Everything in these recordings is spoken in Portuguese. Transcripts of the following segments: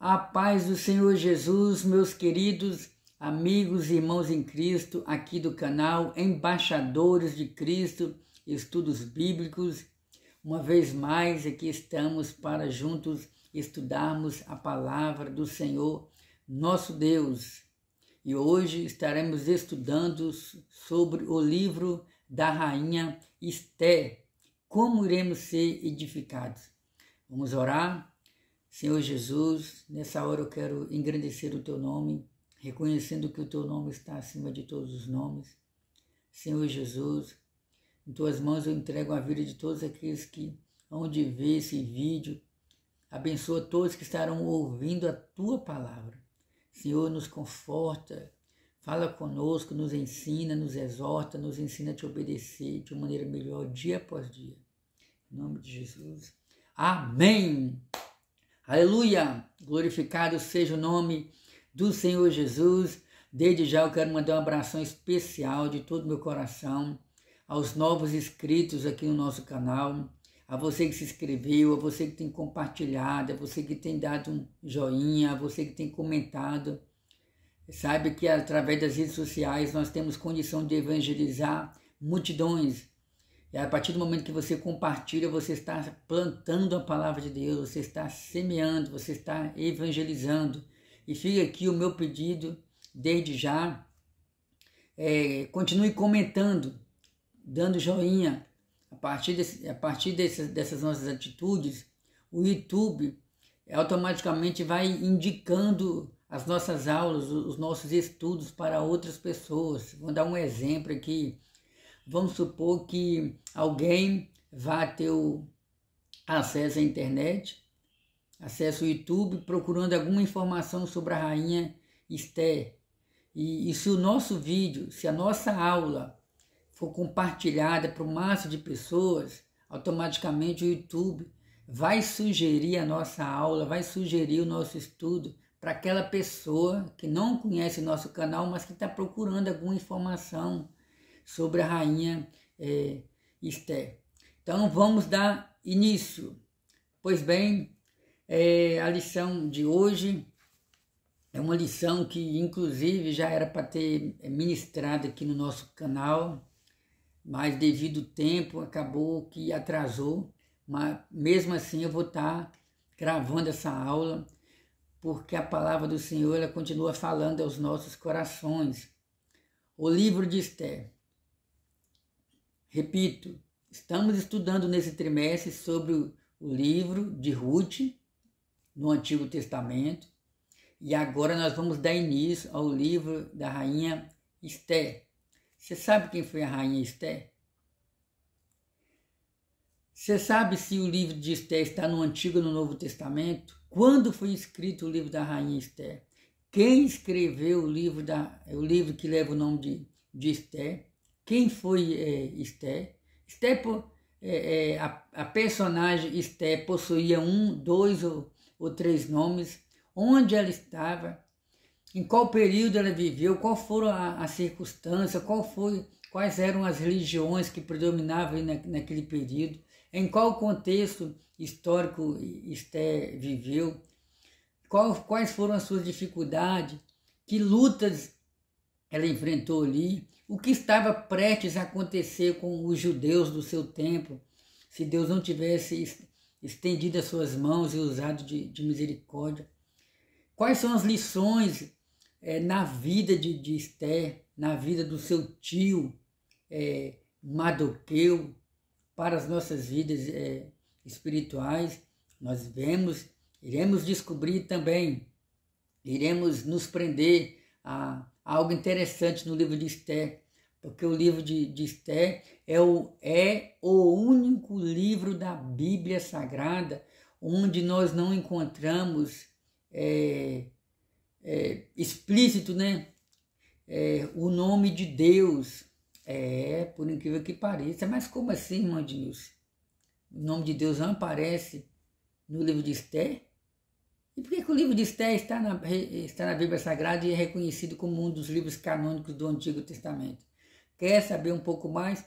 A paz do Senhor Jesus, meus queridos amigos e irmãos em Cristo, aqui do canal Embaixadores de Cristo, Estudos Bíblicos. Uma vez mais aqui estamos para juntos estudarmos a palavra do Senhor, nosso Deus. E hoje estaremos estudando sobre o livro da rainha Esther. Como iremos ser edificados? Vamos orar? Senhor Jesus, nessa hora eu quero engrandecer o Teu nome, reconhecendo que o Teu nome está acima de todos os nomes. Senhor Jesus, em Tuas mãos eu entrego a vida de todos aqueles que hão de ver esse vídeo. Abençoa todos que estarão ouvindo a Tua palavra. Senhor, nos conforta, fala conosco, nos ensina, nos exorta, nos ensina a Te obedecer de uma maneira melhor dia após dia. Em nome de Jesus. Amém! Aleluia! Glorificado seja o nome do Senhor Jesus. Desde já eu quero mandar um abração especial de todo o meu coração aos novos inscritos aqui no nosso canal, a você que se inscreveu, a você que tem compartilhado, a você que tem dado um joinha, a você que tem comentado. Saiba que através das redes sociais nós temos condição de evangelizar multidões. E a partir do momento que você compartilha, você está plantando a palavra de Deus, você está semeando, você está evangelizando. E fica aqui o meu pedido, desde já, continue comentando, dando joinha. A partir dessas nossas atitudes, o YouTube automaticamente vai indicando as nossas aulas, os nossos estudos para outras pessoas. Vou dar um exemplo aqui. Vamos supor que alguém vá ter o acesso à internet, acesso ao YouTube, procurando alguma informação sobre a rainha Esther. E se o nosso vídeo, se a nossa aula for compartilhada para o máximo de pessoas, automaticamente o YouTube vai sugerir a nossa aula, vai sugerir o nosso estudo para aquela pessoa que não conhece nosso canal, mas que está procurando alguma informação sobre a rainha Esther. Então vamos dar início. Pois bem, a lição de hoje é uma lição que inclusive já era para ter ministrado aqui no nosso canal, mas devido ao tempo acabou que atrasou, mas mesmo assim eu vou estar gravando essa aula, porque a palavra do Senhor ela continua falando aos nossos corações. O livro de Esther. Repito, estamos estudando nesse trimestre sobre o livro de Ruth, no Antigo Testamento, e agora nós vamos dar início ao livro da rainha Esther. Você sabe quem foi a rainha Esther? Você sabe se o livro de Esther está no Antigo ou no Novo Testamento? Quando foi escrito o livro da rainha Esther? Quem escreveu o livro que leva o nome de Esther? Quem foi Esther? A personagem Esther possuía 1, 2 ou 3 nomes. Onde ela estava? Em qual período ela viveu? Qual foram as circunstâncias? Quais eram as religiões que predominavam naquele período? Em qual contexto histórico Esther viveu? Quais foram as suas dificuldades? Que lutas ela enfrentou ali? O que estava prestes a acontecer com os judeus do seu tempo, se Deus não tivesse estendido as suas mãos e usado de misericórdia? Quais são as lições na vida de Esther, na vida do seu tio Mardoqueu, para as nossas vidas espirituais? Nós iremos descobrir também, iremos nos prender a algo interessante no livro de Esther, porque o livro de Esther é o único livro da Bíblia Sagrada onde nós não encontramos explícito, né? O nome de Deus. Por incrível que pareça. Mas como assim, irmão Denilson? O nome de Deus não aparece no livro de Esther? E por que o livro de Esther está na Bíblia Sagrada e é reconhecido como um dos livros canônicos do Antigo Testamento? Quer saber um pouco mais?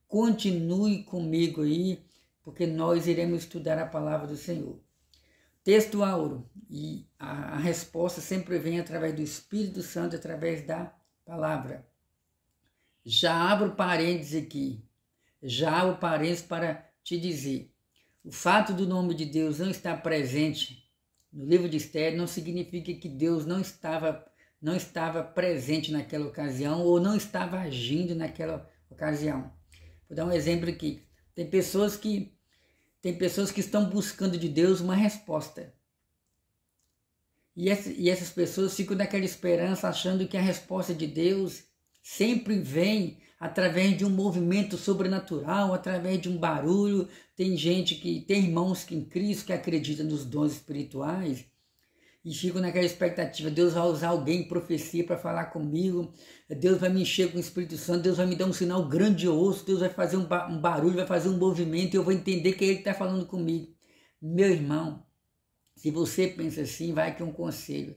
Continue comigo aí, porque nós iremos estudar a palavra do Senhor. O Texto áureo, e a resposta sempre vem através do Espírito Santo, através da palavra. Já abro parênteses aqui, já abro parênteses para te dizer, o fato do nome de Deus não estar presente no livro de Esther não significa que Deus não estava presente naquela ocasião ou não estava agindo naquela ocasião. Vou dar um exemplo aqui. Tem pessoas que estão buscando de Deus uma resposta. E essas pessoas ficam naquela esperança achando que a resposta de Deus sempre vem através de um movimento sobrenatural, através de um barulho. Tem irmãos que em Cristo que acreditam nos dons espirituais e ficam naquela expectativa, Deus vai usar alguém em profecia para falar comigo, Deus vai me encher com o Espírito Santo, Deus vai me dar um sinal grandioso, Deus vai fazer um barulho, vai fazer um movimento e eu vou entender que é Ele que está falando comigo. Meu irmão, se você pensa assim, vai aqui um conselho.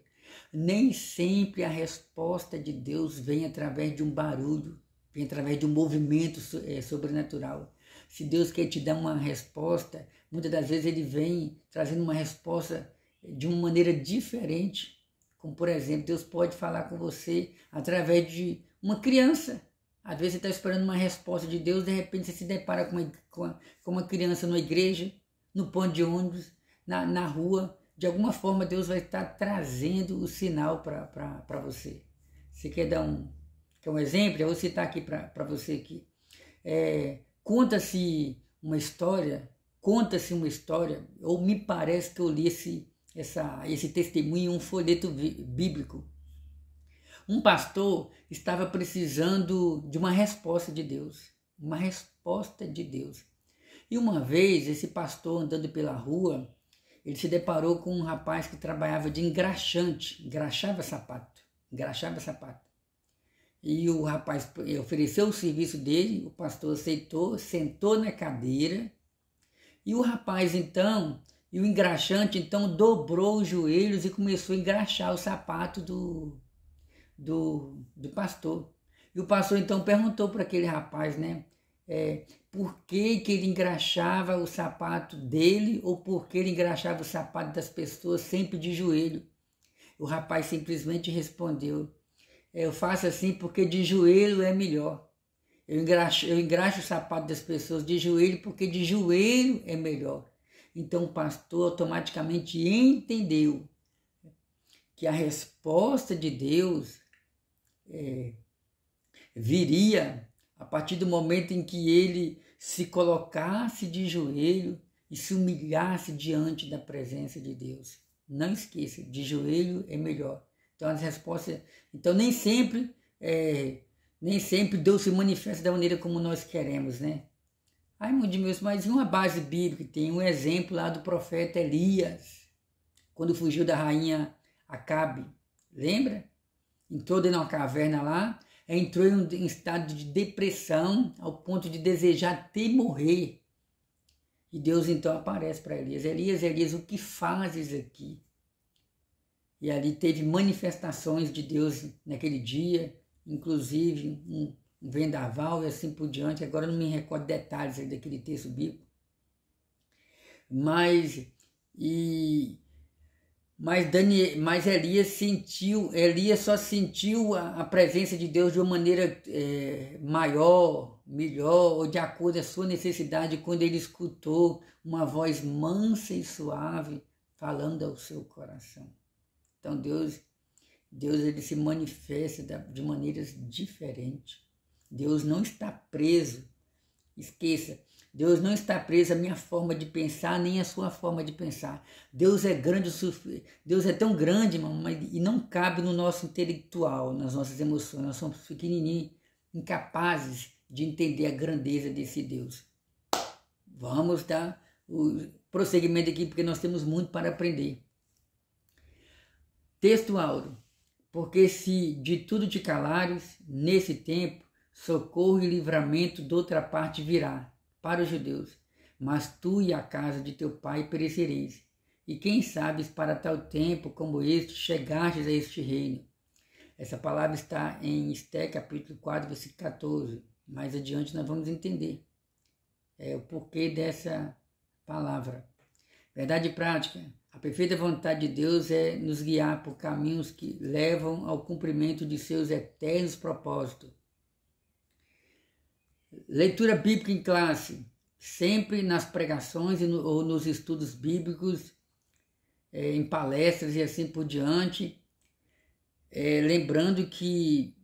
Nem sempre a resposta de Deus vem através de um barulho, vem através de um movimento sobrenatural. Se Deus quer te dar uma resposta, muitas das vezes Ele vem trazendo uma resposta de uma maneira diferente. Como, por exemplo, Deus pode falar com você através de uma criança. Às vezes você está esperando uma resposta de Deus, de repente você se depara com uma criança na igreja, no ponto de ônibus, na rua. De alguma forma Deus vai estar trazendo o sinal para você. Você quer dar um exemplo? Eu vou citar aqui para você aqui. Conta-se uma história, ou me parece que eu li esse testemunho em um folheto bíblico. Um pastor estava precisando de uma resposta de Deus. Uma resposta de Deus. E uma vez, esse pastor andando pela rua, ele se deparou com um rapaz que trabalhava de engraxante, engraxava sapato. E o rapaz ofereceu o serviço dele, o pastor aceitou, sentou na cadeira, e o rapaz então, e o engraxante então dobrou os joelhos e começou a engraxar o sapato do pastor. E o pastor então perguntou para aquele rapaz, né? Por que ele engraxava o sapato dele ou por que ele engraxava o sapato das pessoas sempre de joelho. O rapaz simplesmente respondeu, eu faço assim porque de joelho é melhor. Eu engraxo o sapato das pessoas de joelho porque de joelho é melhor. Então o pastor automaticamente entendeu que a resposta de Deus viria a partir do momento em que ele se colocasse de joelho e se humilhasse diante da presença de Deus. Não esqueça, de joelho é melhor. Então as respostas, nem sempre Deus se manifesta da maneira como nós queremos, né? Ai, meu Deus, mas em uma base bíblica tem um exemplo lá do profeta Elias, quando fugiu da rainha Acabe, lembra? Entrou dentro de uma caverna lá, entrou em estado de depressão, ao ponto de desejar até morrer. E Deus então aparece para Elias. Elias, o que fazes aqui? E ali teve manifestações de Deus naquele dia, inclusive um vendaval e assim por diante. Agora não me recordo detalhes daquele texto bíblico. Mas Elias só sentiu a presença de Deus de uma maneira maior, melhor, ou de acordo com a sua necessidade, quando ele escutou uma voz mansa e suave falando ao seu coração. Então Deus ele se manifesta de maneiras diferentes. Deus não está preso. Esqueça. Deus não está preso à minha forma de pensar, nem à sua forma de pensar. Deus é grande, Deus é tão grande, irmão, e não cabe no nosso intelectual, nas nossas emoções. Nós somos pequenininhos, incapazes de entender a grandeza desse Deus. Vamos dar o prosseguimento aqui, porque nós temos muito para aprender. Texto áureo. Porque se de tudo te calares, nesse tempo, socorro e livramento de outra parte virá para os judeus, mas tu e a casa de teu pai perecereis. E quem sabes para tal tempo como este chegastes a este reino. Essa palavra está em Esther capítulo 4, versículo 14. Mais adiante nós vamos entender o porquê dessa palavra. Verdade prática. A perfeita vontade de Deus é nos guiar por caminhos que levam ao cumprimento de seus eternos propósitos. Leitura bíblica em classe, sempre nas pregações ou nos estudos bíblicos, em palestras e assim por diante. Lembrando que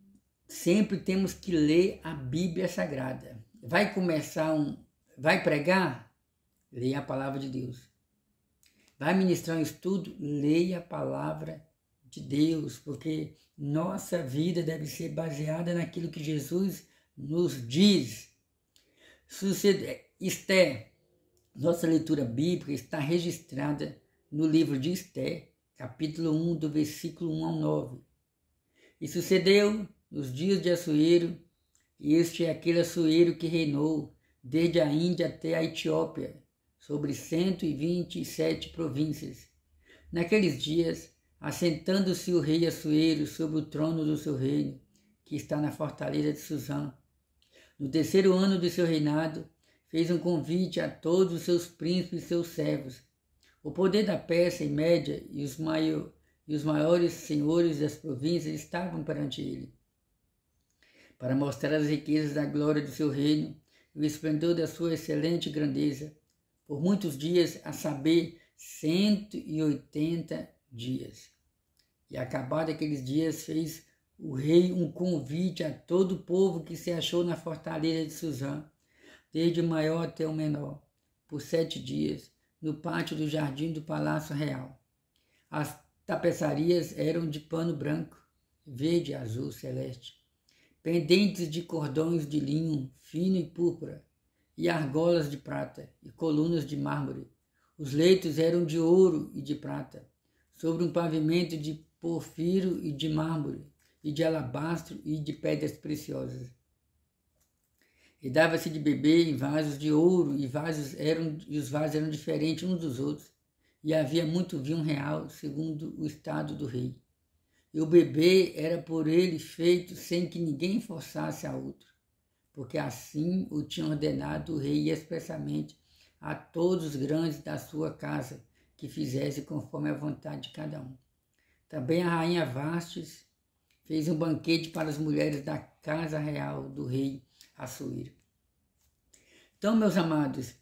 sempre temos que ler a Bíblia Sagrada. Vai pregar? Leia a palavra de Deus. Vai ministrar um estudo? Leia a palavra de Deus, porque nossa vida deve ser baseada naquilo que Jesus nos diz. Esther, nossa leitura bíblica está registrada no livro de Esther, capítulo 1, do versículo 1 ao 9. E sucedeu nos dias de Assuero, e este é aquele Assuero que reinou desde a Índia até a Etiópia, sobre 127 províncias. Naqueles dias, assentando-se o rei Assuero sobre o trono do seu reino, que está na fortaleza de Suzã. No 3º ano de seu reinado, fez um convite a todos os seus príncipes e seus servos. O poder da Pérsia e Média e os maiores senhores das províncias estavam perante ele, para mostrar as riquezas da glória do seu reino e o esplendor da sua excelente grandeza, por muitos dias, a saber, 180 dias. E acabados aqueles dias, fez o rei um convite a todo o povo que se achou na fortaleza de Suzã, desde o maior até o menor, por 7 dias, no pátio do jardim do Palácio Real. As tapeçarias eram de pano branco, verde, azul, celeste, pendentes de cordões de linho fino e púrpura, e argolas de prata, e colunas de mármore. Os leitos eram de ouro e de prata, sobre um pavimento de porfiro e de mármore, e de alabastro e de pedras preciosas. E dava-se de beber em vasos de ouro, e os vasos eram diferentes uns dos outros, e havia muito vinho real, segundo o estado do rei. E o beber era por ele feito sem que ninguém forçasse a outro, porque assim o tinha ordenado o rei expressamente a todos os grandes da sua casa, que fizesse conforme a vontade de cada um. Também a rainha Vastes fez um banquete para as mulheres da casa real do rei Assuero. Então, meus amados,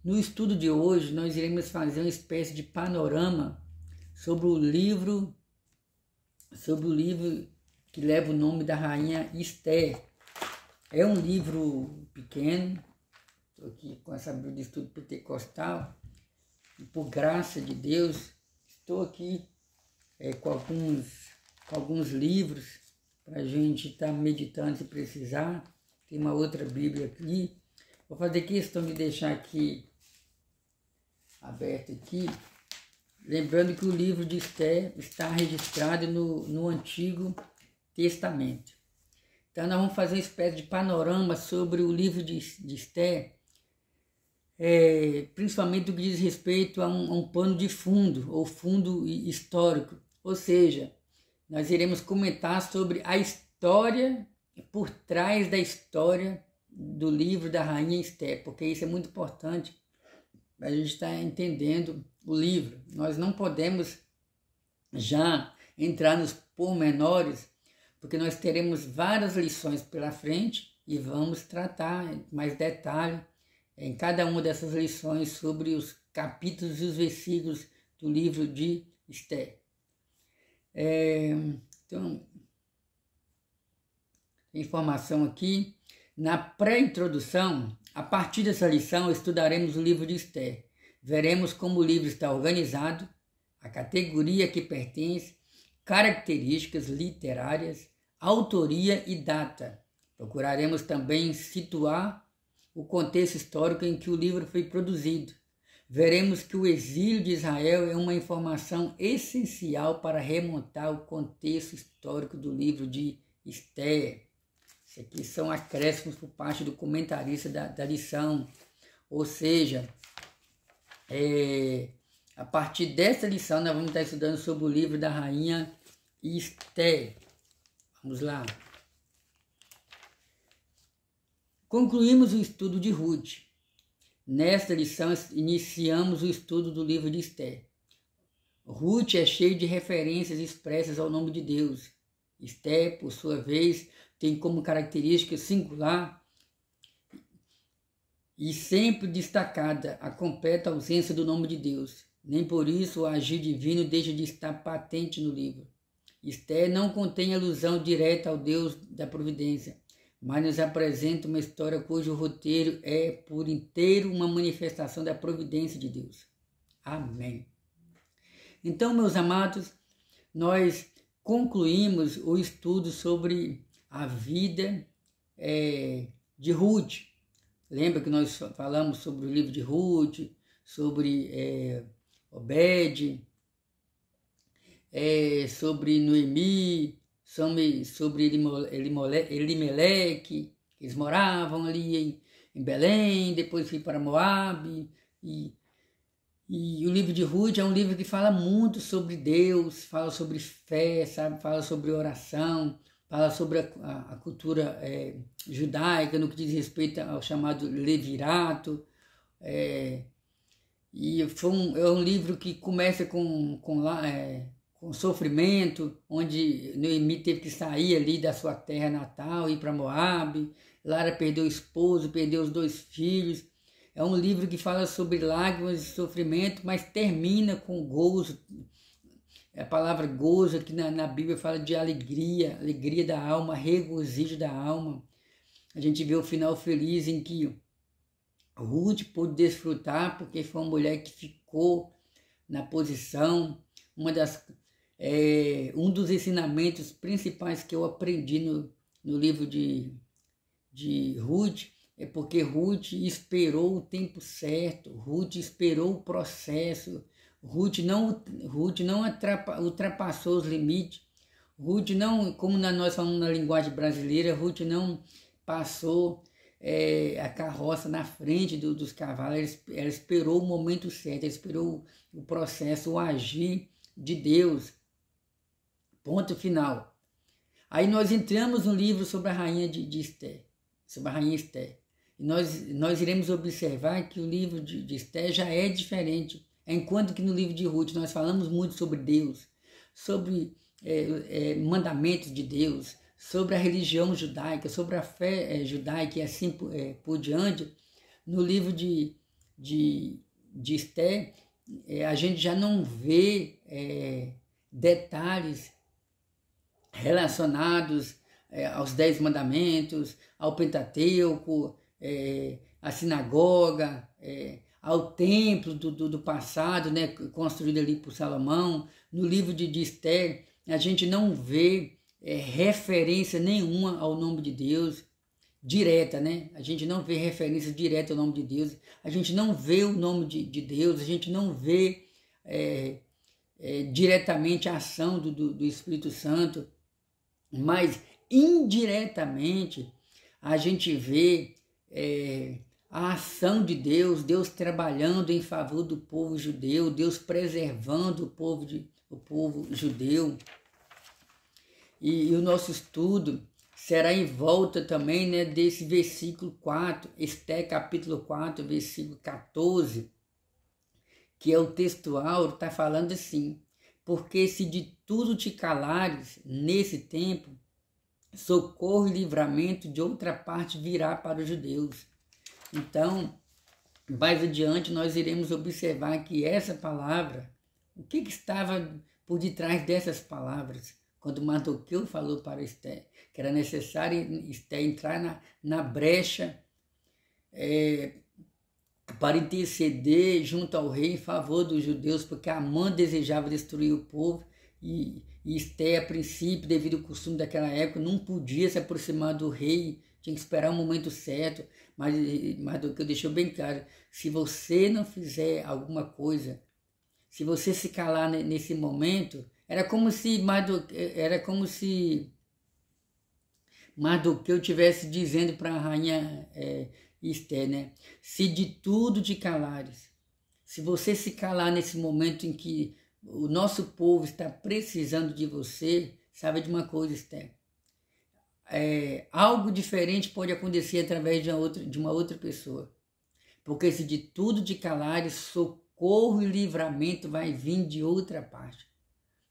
no estudo de hoje nós iremos fazer uma espécie de panorama sobre o livro que leva o nome da rainha Esther. É um livro pequeno, estou aqui com essa Bíblia de Estudo Pentecostal, e por graça de Deus, estou aqui com alguns livros para a gente estar meditando se precisar. Tem uma outra Bíblia aqui. Vou fazer questão de deixar aqui aberto aqui, lembrando que o livro de Esther está registrado no Antigo Testamento. Então nós vamos fazer uma espécie de panorama sobre o livro de Esther, principalmente o que diz respeito a um pano de fundo, ou fundo histórico. Ou seja, nós iremos comentar sobre a história por trás da história do livro da rainha Esther, porque isso é muito importante a gente estar entendendo o livro. Nós não podemos já entrar nos pormenores, porque nós teremos várias lições pela frente e vamos tratar mais detalhe em cada uma dessas lições sobre os capítulos e os versículos do livro de Esther. Então, informação aqui. Na pré-introdução, a partir dessa lição, estudaremos o livro de Esther. Veremos como o livro está organizado, a categoria a que pertence, características literárias, autoria e data. Procuraremos também situar o contexto histórico em que o livro foi produzido. Veremos que o exílio de Israel é uma informação essencial para remontar o contexto histórico do livro de Esther. Isso aqui são acréscimos por parte do comentarista da lição. Ou seja, a partir dessa lição nós vamos estar estudando sobre o livro da rainha Esther. Vamos lá. Concluímos o estudo de Ruth. Nesta lição, iniciamos o estudo do livro de Esther. Ruth é cheio de referências expressas ao nome de Deus. Esther, por sua vez, tem como característica singular e sempre destacada a completa ausência do nome de Deus. Nem por isso o agir divino deixa de estar patente no livro. Esther não contém alusão direta ao Deus da providência, mas nos apresenta uma história cujo roteiro é por inteiro uma manifestação da providência de Deus. Amém. Então, meus amados, nós concluímos o estudo sobre a vida de Ruth. Lembra que nós falamos sobre o livro de Ruth, sobre Obed, sobre Noemi, sobre Elimeleque. Eles moravam ali em Belém, depois fui para Moabe. E o livro de Ruth é um livro que fala muito sobre Deus, fala sobre fé, sabe? Fala sobre oração, fala sobre a cultura judaica no que diz respeito ao chamado levirato. E é um livro que começa com sofrimento, onde Noemi teve que sair ali da sua terra natal, ir para Moabe. Lara perdeu o esposo, perdeu os 2 filhos. É um livro que fala sobre lágrimas e sofrimento, mas termina com gozo. A palavra gozo aqui na Bíblia fala de alegria, alegria da alma, regozijo da alma. A gente vê o final feliz em que Ruth pôde desfrutar, porque foi uma mulher que ficou na posição. Um dos ensinamentos principais que eu aprendi no livro de Ruth é porque Ruth esperou o tempo certo, Ruth esperou o processo, Ruth não ultrapassou os limites, Ruth não, como nós falamos na linguagem brasileira, Ruth não passou a carroça na frente dos cavalos, ela esperou o momento certo, ela esperou o processo, o agir de Deus. Ponto final. Aí nós entramos no livro sobre a rainha de Esther, sobre a rainha Esther. E nós iremos observar que o livro de Esther já é diferente. Enquanto que no livro de Ruth nós falamos muito sobre Deus, sobre mandamentos de Deus, sobre a religião judaica, sobre a fé judaica e assim por diante, no livro de Esther, a gente já não vê detalhes relacionados aos 10 mandamentos, ao Pentateuco, à sinagoga, ao templo do passado, né, construído ali por Salomão. No livro de Esther, a gente não vê referência nenhuma ao nome de Deus, direta, né? A gente não vê referência direta ao nome de Deus, a gente não vê o nome de Deus, a gente não vê diretamente a ação do Espírito Santo, mas indiretamente a gente vê a ação de Deus, Deus trabalhando em favor do povo judeu, Deus preservando o povo judeu. E o nosso estudo será em volta também, né, desse versículo 4, Esther capítulo 4, versículo 14, que é o textual, está falando assim: porque se de tudo te calares nesse tempo, socorro e livramento de outra parte virá para os judeus. Então, mais adiante nós iremos observar que essa palavra, o que estava por detrás dessas palavras, quando Mardoqueu falou para Esther que era necessário Esther entrar na brecha para interceder junto ao rei em favor dos judeus, porque Amã desejava destruir o povo e Esther, a princípio, devido ao costume daquela época, não podia se aproximar do rei, tinha que esperar o momento certo, mas Mardoqueu deixou bem claro: se você não fizer alguma coisa, se você se calar nesse momento, era como se Mardoqueu estivesse dizendo para a rainha Esther, né? Se de tudo te calares, se você se calar nesse momento em que o nosso povo está precisando de você, sabe de uma coisa, Esther? Algo diferente pode acontecer através de uma outra pessoa. porque se de tudo te calares, socorro e livramento vai vir de outra parte.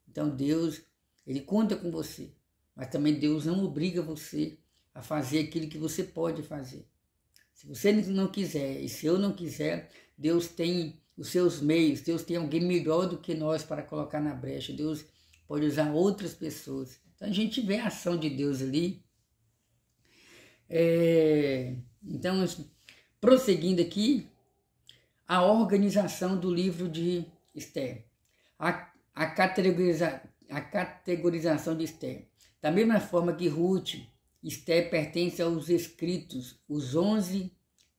Então Deus, Ele conta com você, mas também Deus não obriga você a fazer aquilo que você pode fazer. Se você não quiser e se eu não quiser, Deus tem os seus meios, Deus tem alguém melhor do que nós para colocar na brecha, Deus pode usar outras pessoas. Então a gente vê a ação de Deus ali. Então, prosseguindo aqui, a organização do livro de Esther, a categorização de Esther. Da mesma forma que Ruth, Esther pertence aos escritos, os 11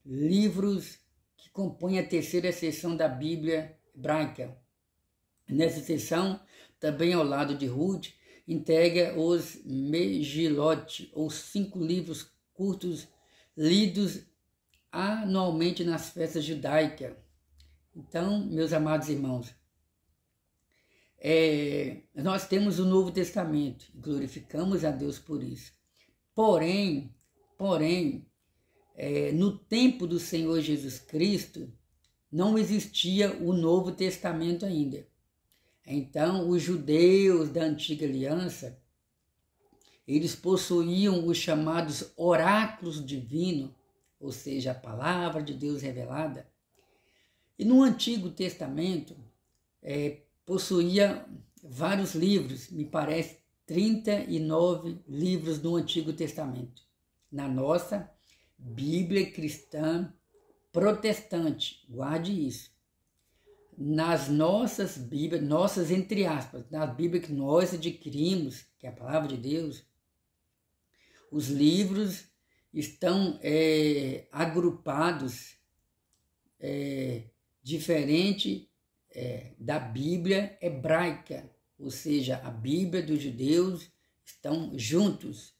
livros que compõem a terceira seção da Bíblia hebraica. Nessa seção, também ao lado de Ruth, integra os Megilot, ou 5 livros curtos lidos anualmente nas festas judaicas. Então, meus amados irmãos, nós temos o Novo Testamento, glorificamos a Deus por isso. Porém, no tempo do Senhor Jesus Cristo, não existia o Novo Testamento ainda. Então, os judeus da Antiga Aliança, eles possuíam os chamados oráculos divinos, ou seja, a palavra de Deus revelada. E no Antigo Testamento, possuía vários livros, me parece 39 livros no Antigo Testamento. Na nossa Bíblia cristã protestante, guarde isso. Nas nossas Bíblias, nossas entre aspas, na Bíblia que nós adquirimos, que é a palavra de Deus, os livros estão agrupados diferente da Bíblia hebraica, ou seja, a Bíblia dos judeus estão juntos,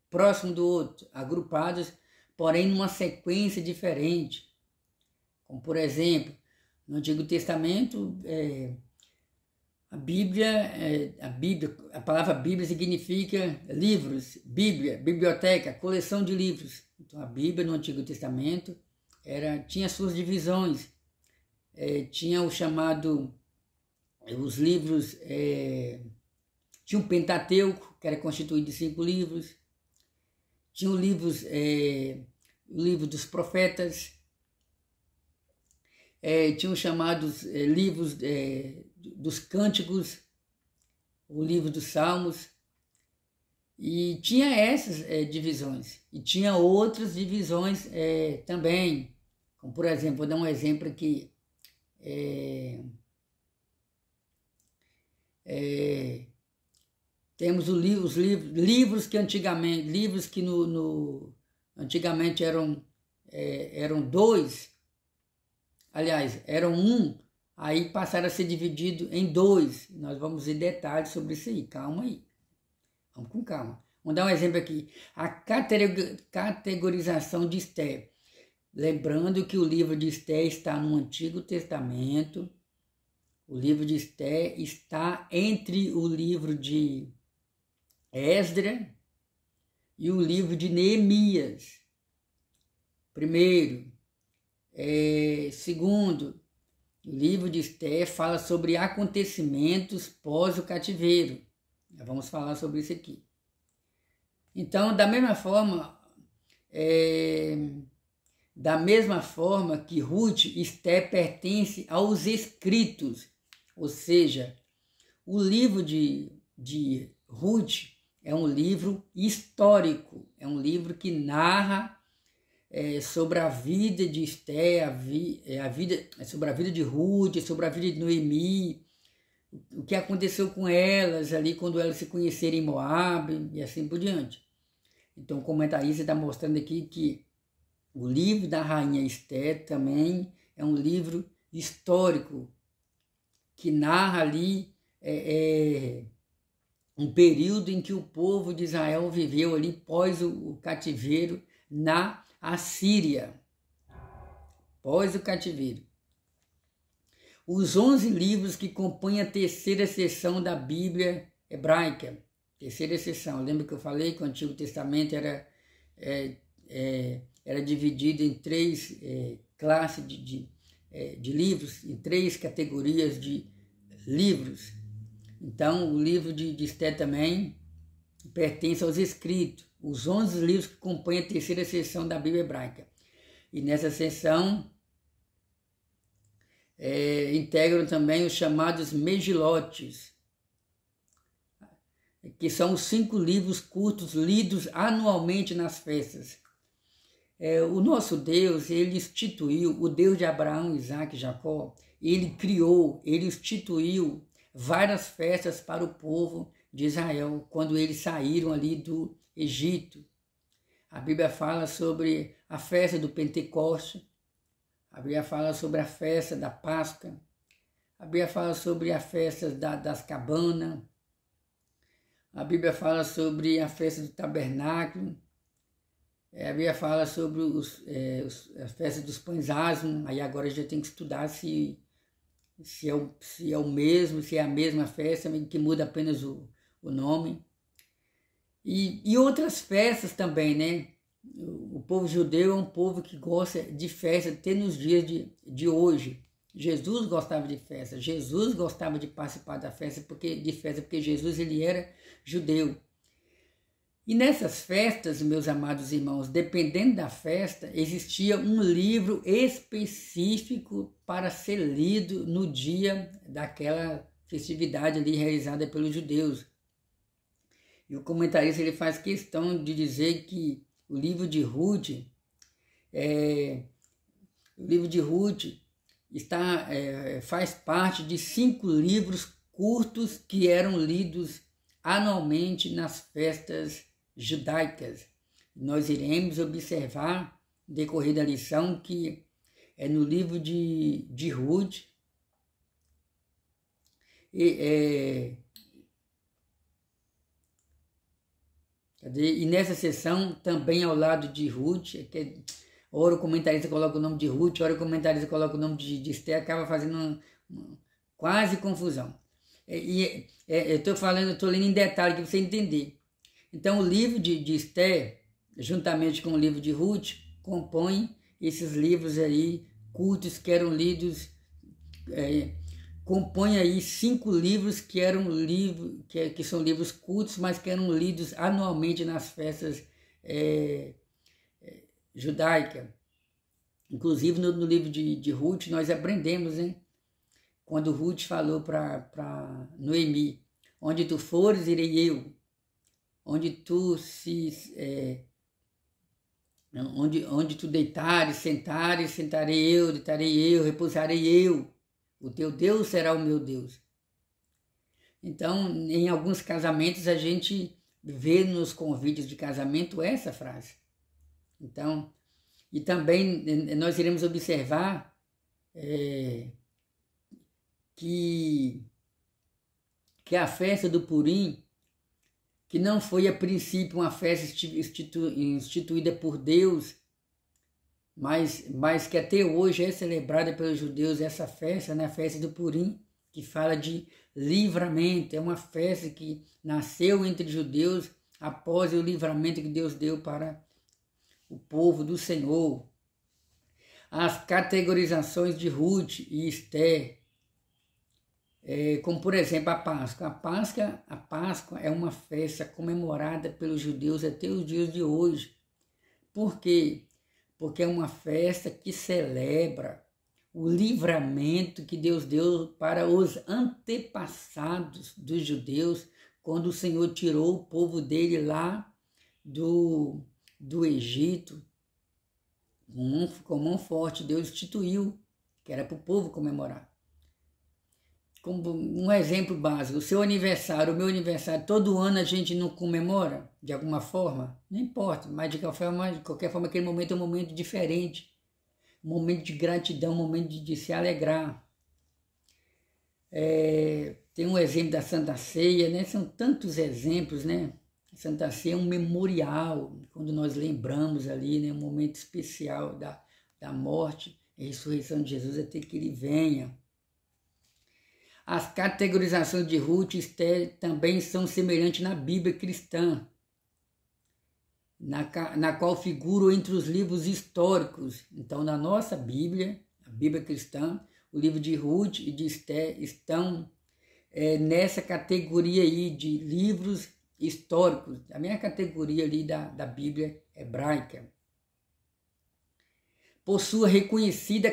próximo do outro, agrupados, porém numa sequência diferente. Como, por exemplo, no Antigo Testamento, a palavra Bíblia significa livros, Bíblia, biblioteca, coleção de livros. Então a Bíblia no Antigo Testamento tinha suas divisões, tinha o chamado, os livros, tinha um Pentateuco, que era constituído de 5 livros, tinha o livro dos profetas, tinha os chamados livros dos cânticos, o livro dos salmos, e tinha essas divisões, e tinha outras divisões também, como por exemplo, vou dar um exemplo aqui, temos os livros que antigamente, antigamente eram 2, aliás, eram 1, aí passaram a ser dividido em 2. Nós vamos ver detalhes sobre isso aí, calma aí. Vamos com calma. Vamos dar um exemplo aqui. A categorização de Esther. Lembrando que o livro de Esther está no Antigo Testamento. O livro de Esther está entre o livro de Esdras e o livro de Neemias. Primeiro. Segundo, o livro de Esther fala sobre acontecimentos pós o cativeiro. Vamos falar sobre isso aqui. Então, da mesma forma que Ruth, Esther pertence aos escritos, ou seja, o livro de Ruth é um livro histórico, é um livro que narra sobre a vida de Esther, sobre a vida de Ruth, sobre a vida de Noemi, o que aconteceu com elas ali quando elas se conheceram em Moabe e assim por diante. Então o comentarista está mostrando aqui que o livro da rainha Esther também é um livro histórico que narra ali um período em que o povo de Israel viveu ali pós o cativeiro na Assíria, pós o cativeiro. Os 11 livros que compõem a terceira seção da Bíblia hebraica, terceira seção, lembra que eu falei que o Antigo Testamento era dividido em 3 classes de livros, em 3 categorias de livros. Então, o livro de Esther também pertence aos escritos, os 11 livros que compõem a terceira seção da Bíblia hebraica. E nessa seção integram também os chamados Megilotes, que são os 5 livros curtos lidos anualmente nas festas. O nosso Deus, ele instituiu, o Deus de Abraão, Isaac e Jacó, ele instituiu várias festas para o povo de Israel, quando eles saíram ali do Egito. A Bíblia fala sobre a festa do Pentecoste, a Bíblia fala sobre a festa da Páscoa, a Bíblia fala sobre a festa das cabanas, a Bíblia fala sobre a festa do tabernáculo, a Bíblia fala sobre a festa dos pães asmos. Aí agora a gente tem que estudar se é o mesmo, se é a mesma festa, que muda apenas o nome. E outras festas também, né? O povo judeu é um povo que gosta de festa até nos dias de hoje. Jesus gostava de festa, Jesus gostava de participar da festa, porque Jesus ele era judeu. E nessas festas, meus amados irmãos, dependendo da festa, existia um livro específico para ser lido no dia daquela festividade ali realizada pelos judeus. E o comentarista ele faz questão de dizer que o livro de Ruth faz parte de 5 livros curtos que eram lidos anualmente nas festas judaicas. Nós iremos observar no decorrer da lição que é no livro de Ruth e nessa sessão também ao lado de Ruth, ora o comentarista coloca o nome de Ruth, ora o comentarista coloca o nome de Esther, acaba fazendo quase confusão. Eu estou lendo em detalhe para você entender. Então, o livro de Esther, juntamente com o livro de Ruth, compõe esses livros aí curtos que eram lidos, compõe aí 5 livros que eram que são livros curtos, mas que eram lidos anualmente nas festas judaicas. Inclusive, no livro de Ruth, nós aprendemos, né? Quando Ruth falou para Noemi, onde tu fores, irei eu. Onde tu onde tu deitares, sentares, sentarei eu, deitarei eu, repousarei eu. O teu Deus será o meu Deus. Então, em alguns casamentos, a gente vê nos convites de casamento essa frase. Então, e também nós iremos observar que a festa do Purim, que não foi a princípio uma festa instituída por Deus, mas que até hoje é celebrada pelos judeus, essa festa, né, a festa do Purim, que fala de livramento, é uma festa que nasceu entre judeus após o livramento que Deus deu para o povo do Senhor. As categorizações de Ruth e Esther, como por exemplo a Páscoa. A Páscoa é uma festa comemorada pelos judeus até os dias de hoje. Por quê? Porque é uma festa que celebra o livramento que Deus deu para os antepassados dos judeus, quando o Senhor tirou o povo dele lá do Egito. Com mão forte, Deus instituiu, que era para o povo comemorar. Como um exemplo básico, o seu aniversário, o meu aniversário, todo ano a gente não comemora de alguma forma? Não importa, mas de qualquer forma aquele momento é um momento diferente, um momento de gratidão, um momento de se alegrar. Tem um exemplo da Santa Ceia, né? São tantos exemplos, né? A Santa Ceia é um memorial, quando nós lembramos ali, né? Um momento especial da morte e ressurreição de Jesus até que ele venha. As categorizações de Ruth e Esther também são semelhantes na Bíblia cristã. na qual figuram entre os livros históricos. Então, na nossa Bíblia, a Bíblia cristã, o livro de Ruth e de Esther estão nessa categoria aí de livros históricos, a minha categoria ali da Bíblia hebraica. Por sua reconhecida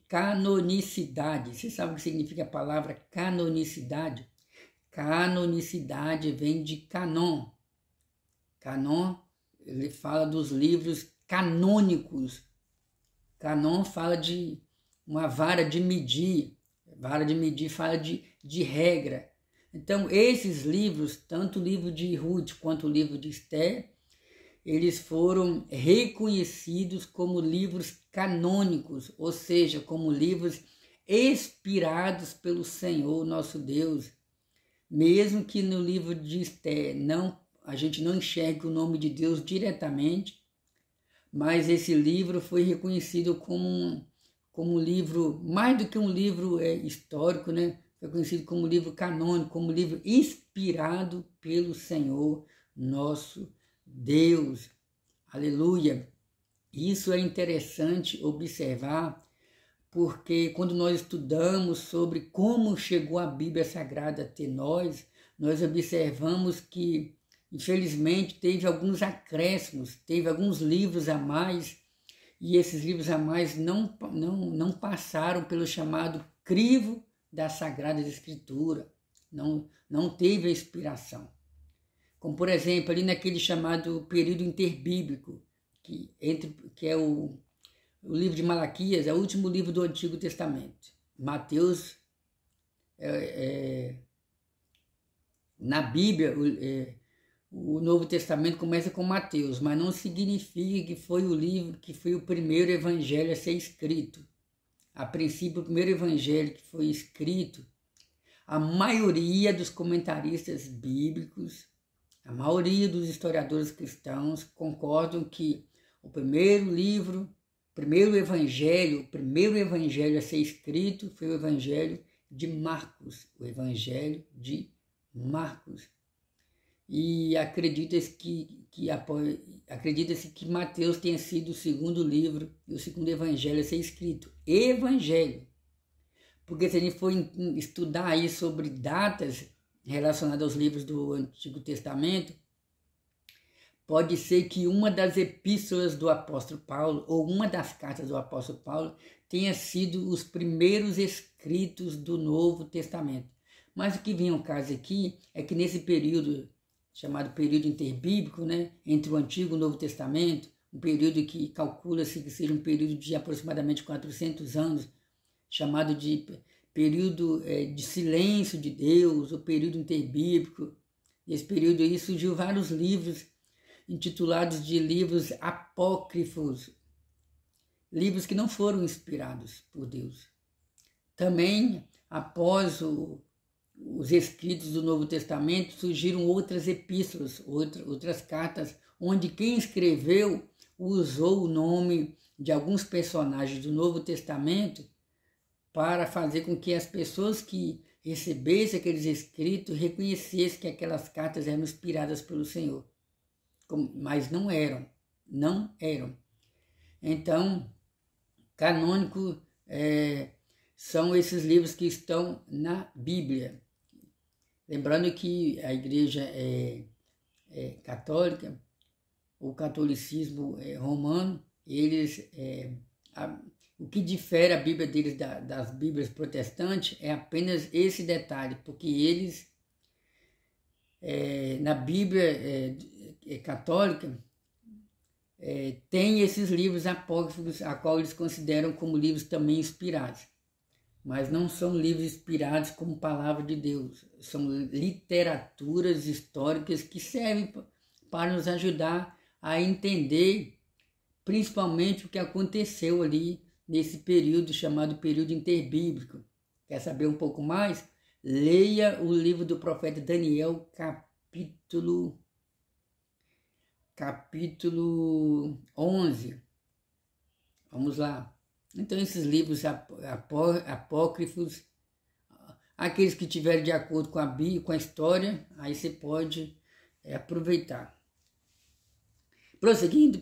canonicidade. Você sabe o que significa a palavra canonicidade? Canonicidade vem de canon. Canon, ele fala dos livros canônicos. Canon fala de uma vara de medir. Vara de medir fala de regra. Então, esses livros, tanto o livro de Ruth quanto o livro de Esther, eles foram reconhecidos como livros canônicos, ou seja, como livros inspirados pelo Senhor, nosso Deus. Mesmo que no livro de Esther a gente não enxergue o nome de Deus diretamente, mas esse livro foi reconhecido como um livro, mais do que um livro histórico, né? Foi conhecido como livro canônico, como livro inspirado pelo Senhor, nosso Deus. Aleluia! Isso é interessante observar, porque quando nós estudamos sobre como chegou a Bíblia Sagrada até nós observamos que, infelizmente, teve alguns acréscimos, teve alguns livros a mais, e esses livros a mais não passaram pelo chamado crivo das Sagradas Escrituras, não teve a inspiração. Como, por exemplo, ali naquele chamado período interbíblico, que é o livro de Malaquias, é o último livro do Antigo Testamento. Mateus, na Bíblia, o Novo Testamento começa com Mateus, mas não significa que foi o livro, que foi o primeiro evangelho a ser escrito. A princípio, o primeiro evangelho que foi escrito, a maioria dos comentaristas bíblicos, a maioria dos historiadores cristãos concordam que o primeiro evangelho a ser escrito foi o evangelho de Marcos, E acredita-se que Mateus tenha sido o segundo livro e o segundo evangelho a ser escrito. Evangelho. Porque se a gente for estudar aí sobre datas relacionadas aos livros do Antigo Testamento, pode ser que uma das epístolas do apóstolo Paulo, ou uma das cartas do apóstolo Paulo, tenha sido os primeiros escritos do Novo Testamento. Mas o que vem ao caso aqui é que nesse período, chamado período interbíblico, né, entre o Antigo e o Novo Testamento, um período que calcula-se que seja um período de aproximadamente 400 anos, chamado de período de silêncio de Deus, o período interbíblico. Nesse período aí surgiu vários livros intitulados de livros apócrifos, livros que não foram inspirados por Deus. Também, após os escritos do Novo Testamento, surgiram outras epístolas, outras cartas, onde quem escreveu usou o nome de alguns personagens do Novo Testamento para fazer com que as pessoas que recebessem aqueles escritos reconhecessem que aquelas cartas eram inspiradas pelo Senhor. Mas não eram. Então, canônico são esses livros que estão na Bíblia. Lembrando que a igreja católica, o catolicismo romano, eles, o que difere a Bíblia deles das Bíblias protestantes é apenas esse detalhe, porque eles, na Bíblia católica, tem esses livros apócrifos, a qual eles consideram como livros também inspirados. Mas não são livros inspirados como palavra de Deus. São literaturas históricas que servem para nos ajudar a entender principalmente o que aconteceu ali nesse período chamado período interbíblico. Quer saber um pouco mais? Leia o livro do profeta Daniel, capítulo 11. Vamos lá. Então, esses livros apócrifos, aqueles que tiverem de acordo com a Bíblia, com a história, aí você pode aproveitar. Prosseguindo,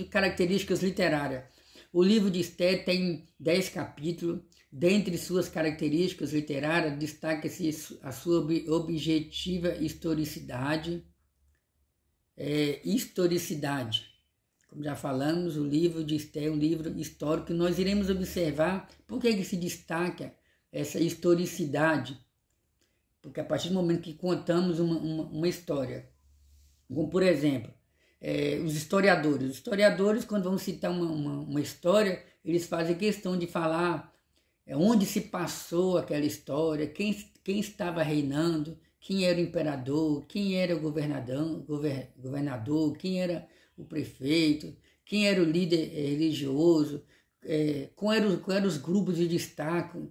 características literárias. O livro de Esther tem 10 capítulos. Dentre suas características literárias, destaca-se a sua objetiva historicidade. Como já falamos, o livro de Esther é um livro histórico que nós iremos observar por que se destaca essa historicidade. Porque a partir do momento que contamos uma história, como por exemplo, os historiadores, quando vão citar uma história, eles fazem questão de falar onde se passou aquela história, quem estava reinando, quem era o imperador, quem era o governador, quem era o prefeito, quem era o líder religioso, quais eram os grupos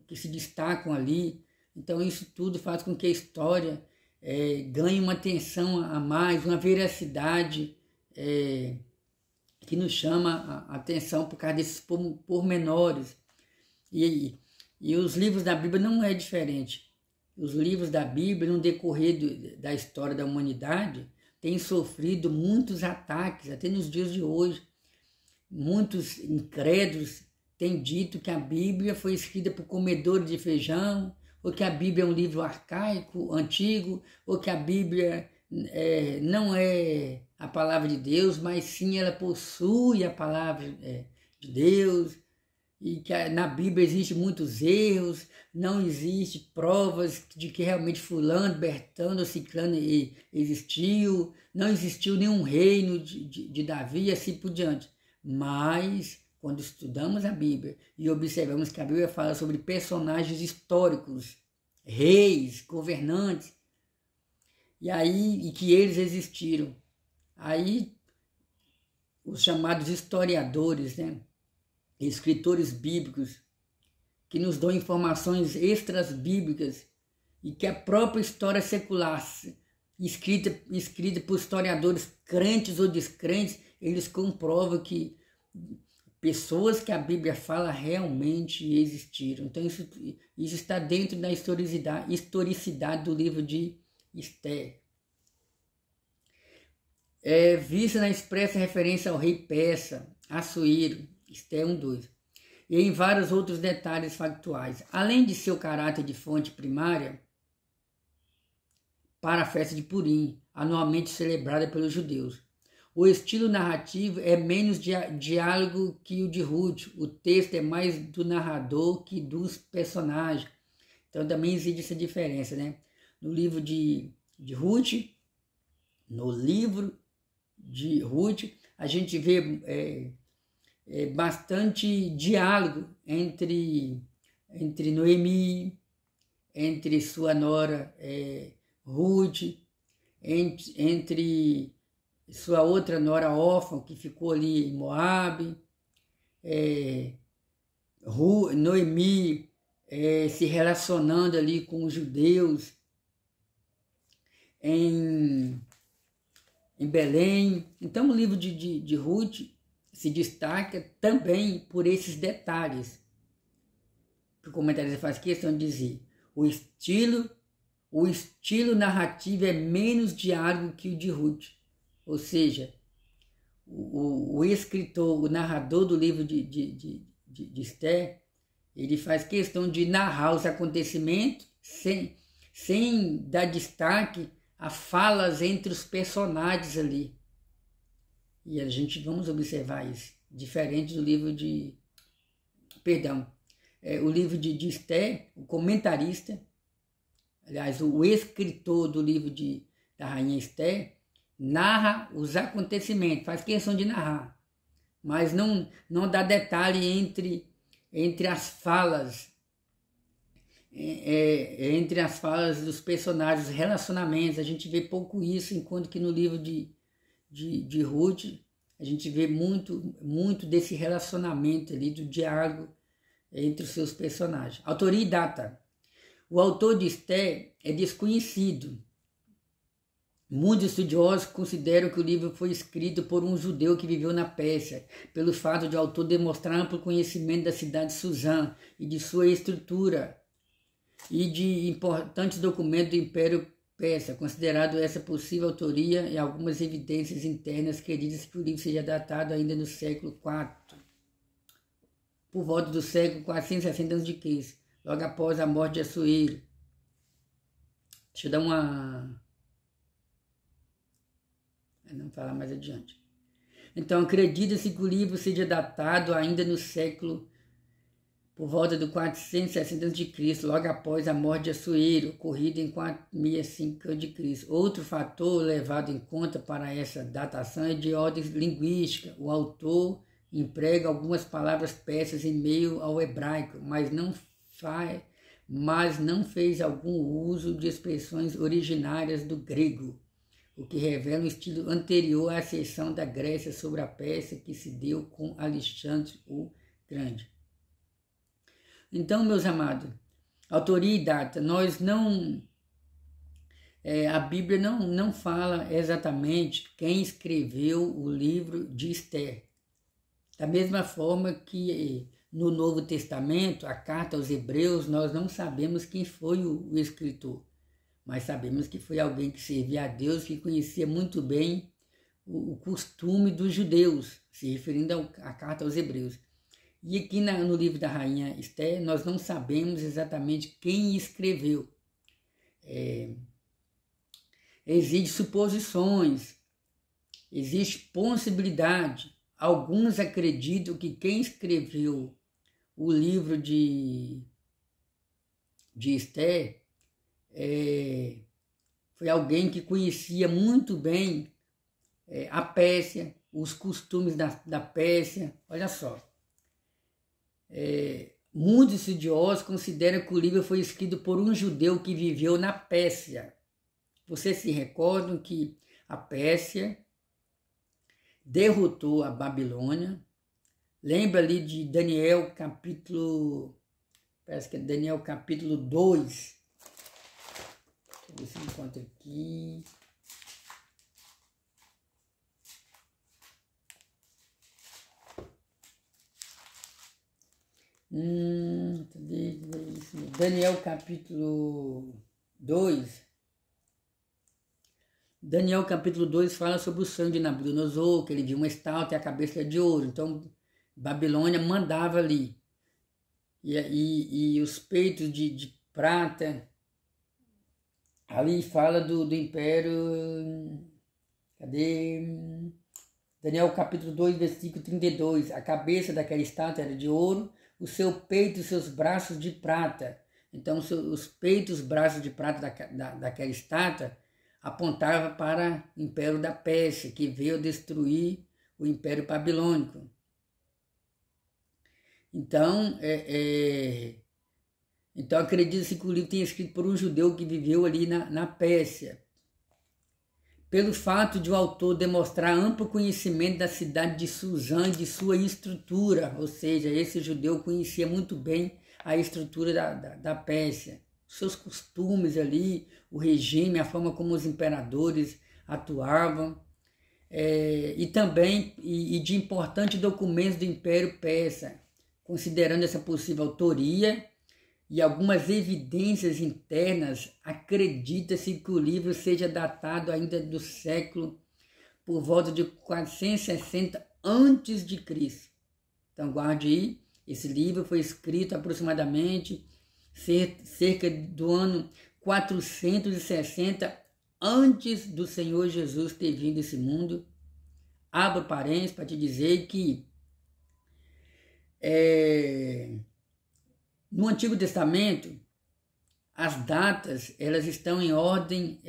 que se destacam ali. Então isso tudo faz com que a história ganhe uma atenção a mais, uma veracidade que nos chama a atenção por causa desses pormenores. E os livros da Bíblia não é diferente. Os livros da Bíblia, no decorrer da história da humanidade, têm sofrido muitos ataques, até nos dias de hoje. Muitos incrédulos têm dito que a Bíblia foi escrita por comedores de feijão, ou que a Bíblia é um livro arcaico, antigo, ou que a Bíblia não é a palavra de Deus, mas sim ela possui a palavra de Deus, e que na Bíblia existem muitos erros, não existe provas de que realmente fulano, Bertano ou Ciclano existiu, não existiu nenhum reino de Davi e assim por diante. Mas, quando estudamos a Bíblia e observamos que a Bíblia fala sobre personagens históricos, reis, governantes, e que eles existiram, aí os chamados historiadores, escritores bíblicos, que nos dão informações extras bíblicas e que a própria história secular, escrita por historiadores crentes ou descrentes, eles comprovam que pessoas que a Bíblia fala realmente existiram. Então isso está dentro da historicidade do livro de Esther. Vista na expressa referência ao rei persa, Assuero, Esther 1:2, e em vários outros detalhes factuais, além de seu caráter de fonte primária para a festa de Purim, anualmente celebrada pelos judeus. O estilo narrativo é menos diálogo que o de Ruth, o texto é mais do narrador que dos personagens. Então também existe essa diferença, No livro de Ruth, a gente vê bastante diálogo entre Noemi, entre sua nora Ruth, entre sua outra nora Órfã, que ficou ali em Moabe, Noemi se relacionando ali com os judeus em Belém. Então o livro de Ruth se destaca também por esses detalhes. O comentarista faz questão de dizer: o estilo narrativo é menos diálogo que o de Ruth. Ou seja, o escritor, o narrador do livro de Esther, ele faz questão de narrar os acontecimentos sem dar destaque a falas entre os personagens ali. E a gente vamos observar isso, diferente do livro o livro de Esther, o comentarista, aliás, o escritor do livro da rainha Esther, narra os acontecimentos, faz questão de narrar, mas não dá detalhe entre as falas, entre as falas dos personagens, os relacionamentos. A gente vê pouco isso, enquanto que no livro de Ruth, a gente vê muito desse relacionamento ali, do diálogo entre os seus personagens. Autoria e data. O autor de Esther é desconhecido. Muitos estudiosos consideram que o livro foi escrito por um judeu que viveu na Pérsia, pelo fato de o autor demonstrar amplo conhecimento da cidade de Suzã e de sua estrutura, e de importantes documentos do Império Persa, considerado essa possível autoria e algumas evidências internas que dizem que o livro seja datado ainda no século IV, por volta do século 460 a.C., logo após a morte de Assuero. Deixa eu dar uma... não falar mais adiante. Então, acredita-se que o livro seja datado ainda no século, por volta do 460 a.C., logo após a morte de Assuero, ocorrida em 465 a.C. Outro fator levado em conta para essa datação é de ordem linguística. O autor emprega algumas palavras persas em meio ao hebraico, mas não fez algum uso de expressões originárias do grego, o que revela um estilo anterior à ascensão da Grécia sobre a Pérsia que se deu com Alexandre o Grande. Então, meus amados, autoria e data, a Bíblia não fala exatamente quem escreveu o livro de Esther. Da mesma forma que no Novo Testamento, a carta aos Hebreus, nós não sabemos quem foi o escritor, mas sabemos que foi alguém que servia a Deus, que conhecia muito bem o costume dos judeus, se referindo à carta aos Hebreus. E aqui no livro da Rainha Esther, nós não sabemos exatamente quem escreveu. Existem suposições, existe possibilidade. Alguns acreditam que quem escreveu o livro de Esther foi alguém que conhecia muito bem a Pérsia, os costumes da Pérsia. Olha só. Muitos estudiosos consideram que o livro foi escrito por um judeu que viveu na Pérsia. Vocês se recordam que a Pérsia derrotou a Babilônia? Lembra ali de Daniel capítulo... parece que é Daniel capítulo 2. Deixa eu ver se eu encontro aqui. Daniel capítulo 2. Daniel capítulo 2 fala sobre o sonho de Nabucodonosor, que ele viu uma estátua e a cabeça de ouro. Então, Babilônia mandava ali. E os peitos de prata. Ali fala do império... Cadê? Daniel capítulo 2, versículo 32. A cabeça daquela estátua era de ouro, o seu peito e os seus braços de prata. Então, os peitos e os braços de prata daquela estátua apontavam para o império da Pérsia, que veio destruir o império babilônico. Então, então acredita-se que o livro tenha escrito por um judeu que viveu ali na Pérsia. Pelo fato de o autor demonstrar amplo conhecimento da cidade de Suzã e de sua estrutura, ou seja, esse judeu conhecia muito bem a estrutura da Pérsia, seus costumes ali, o regime, a forma como os imperadores atuavam, e também de importantes documentos do Império Persa, considerando essa possível autoria e algumas evidências internas, acredita-se que o livro seja datado ainda do século por volta de 460 a.C. Então guarde aí, esse livro foi escrito aproximadamente cerca do ano 460 antes do Senhor Jesus ter vindo a esse mundo. Abro parênteses para te dizer que no Antigo Testamento, as datas elas estão em ordem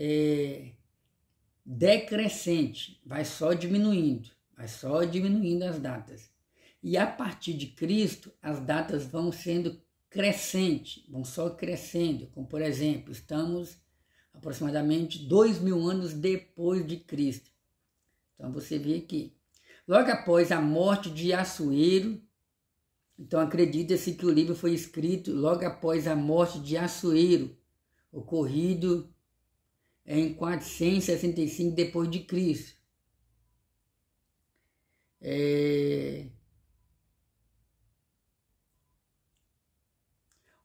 decrescente, vai só diminuindo as datas. E a partir de Cristo, as datas vão sendo crescentes, vão só crescendo. Como, por exemplo, estamos aproximadamente 2000 anos depois de Cristo. Então, você vê aqui. Logo após a morte de Assuero, então acredita-se que o livro foi escrito logo após a morte de Assuero, ocorrido em 465 depois de Cristo.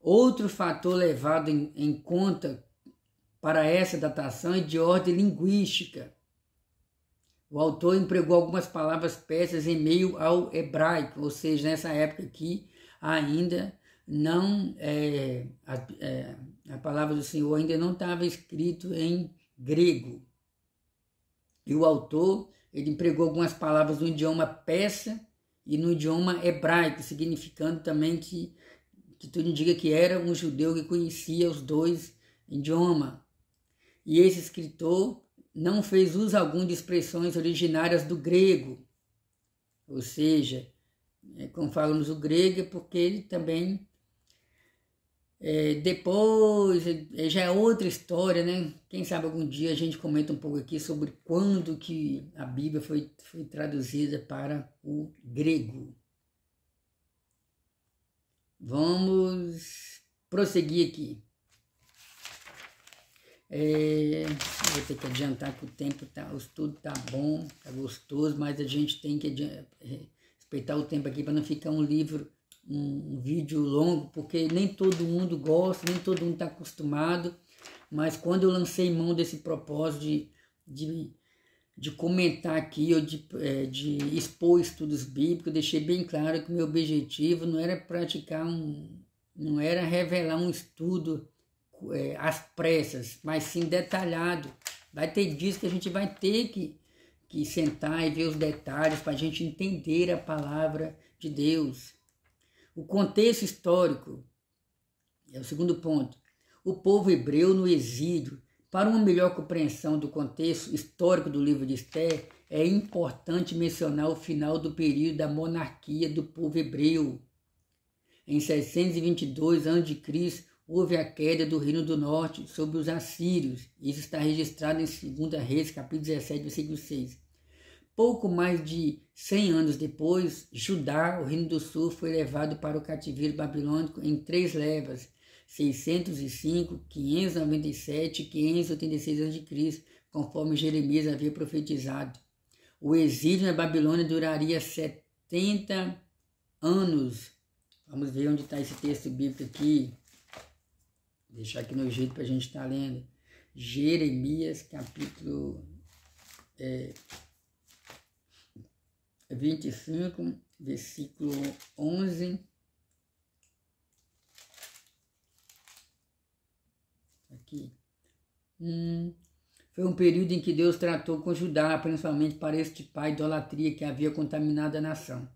Outro fator levado em conta para essa datação é de ordem linguística. O autor empregou algumas palavras persas em meio ao hebraico, ou seja, nessa época aqui ainda não a palavra do Senhor ainda não estava escrito em grego. E o autor ele empregou algumas palavras no idioma persa e no idioma hebraico, significando também que tudo indica que era um judeu que conhecia os dois idiomas. E esse escritor não fez uso algum de expressões originárias do grego, ou seja, como falamos o grego é porque ele também depois já é outra história, né? Quem sabe algum dia a gente comenta um pouco aqui sobre quando que a Bíblia foi traduzida para o grego. Vamos prosseguir aqui. Vou ter que adiantar que o tempo o estudo tá bom, tá gostoso, mas a gente tem que respeitar o tempo aqui para não ficar um vídeo longo, porque nem todo mundo gosta, nem todo mundo está acostumado, mas quando eu lancei mão desse propósito de comentar aqui, ou de expor estudos bíblicos, deixei bem claro que o meu objetivo não era não era revelar um estudo às pressas, mas sim detalhado. Vai ter dias que a gente vai ter que sentar e ver os detalhes para a gente entender a palavra de Deus. O contexto histórico é o segundo ponto. O povo hebreu no exílio. Para uma melhor compreensão do contexto histórico do livro de Esther, é importante mencionar o final do período da monarquia do povo hebreu. Em 622 a.C., houve a queda do Reino do Norte sobre os assírios. Isso está registrado em 2 Reis, capítulo 17, versículo 6. Pouco mais de 100 anos depois, Judá, o Reino do Sul, foi levado para o cativeiro babilônico em 3 levas, 605, 597 e 586 a.C., conforme Jeremias havia profetizado. O exílio na Babilônia duraria 70 anos. Vamos ver onde está esse texto bíblico aqui. Vou deixar aqui no jeito para a gente estar lendo. Jeremias, capítulo 25, versículo 11. Aqui. Foi um período em que Deus tratou com Judá, principalmente para extirpar a idolatria que havia contaminado a nação.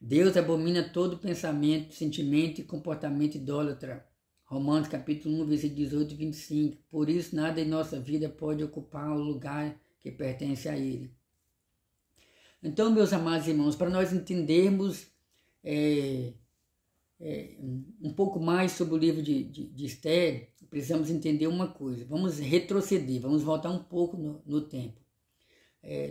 Deus abomina todo pensamento, sentimento e comportamento idólatra. Romanos capítulo 1, versículo 18 e 25. Por isso nada em nossa vida pode ocupar o lugar que pertence a Ele. Então, meus amados irmãos, para nós entendermos um pouco mais sobre o livro de Esther, precisamos entender uma coisa. Vamos retroceder, vamos voltar um pouco no tempo.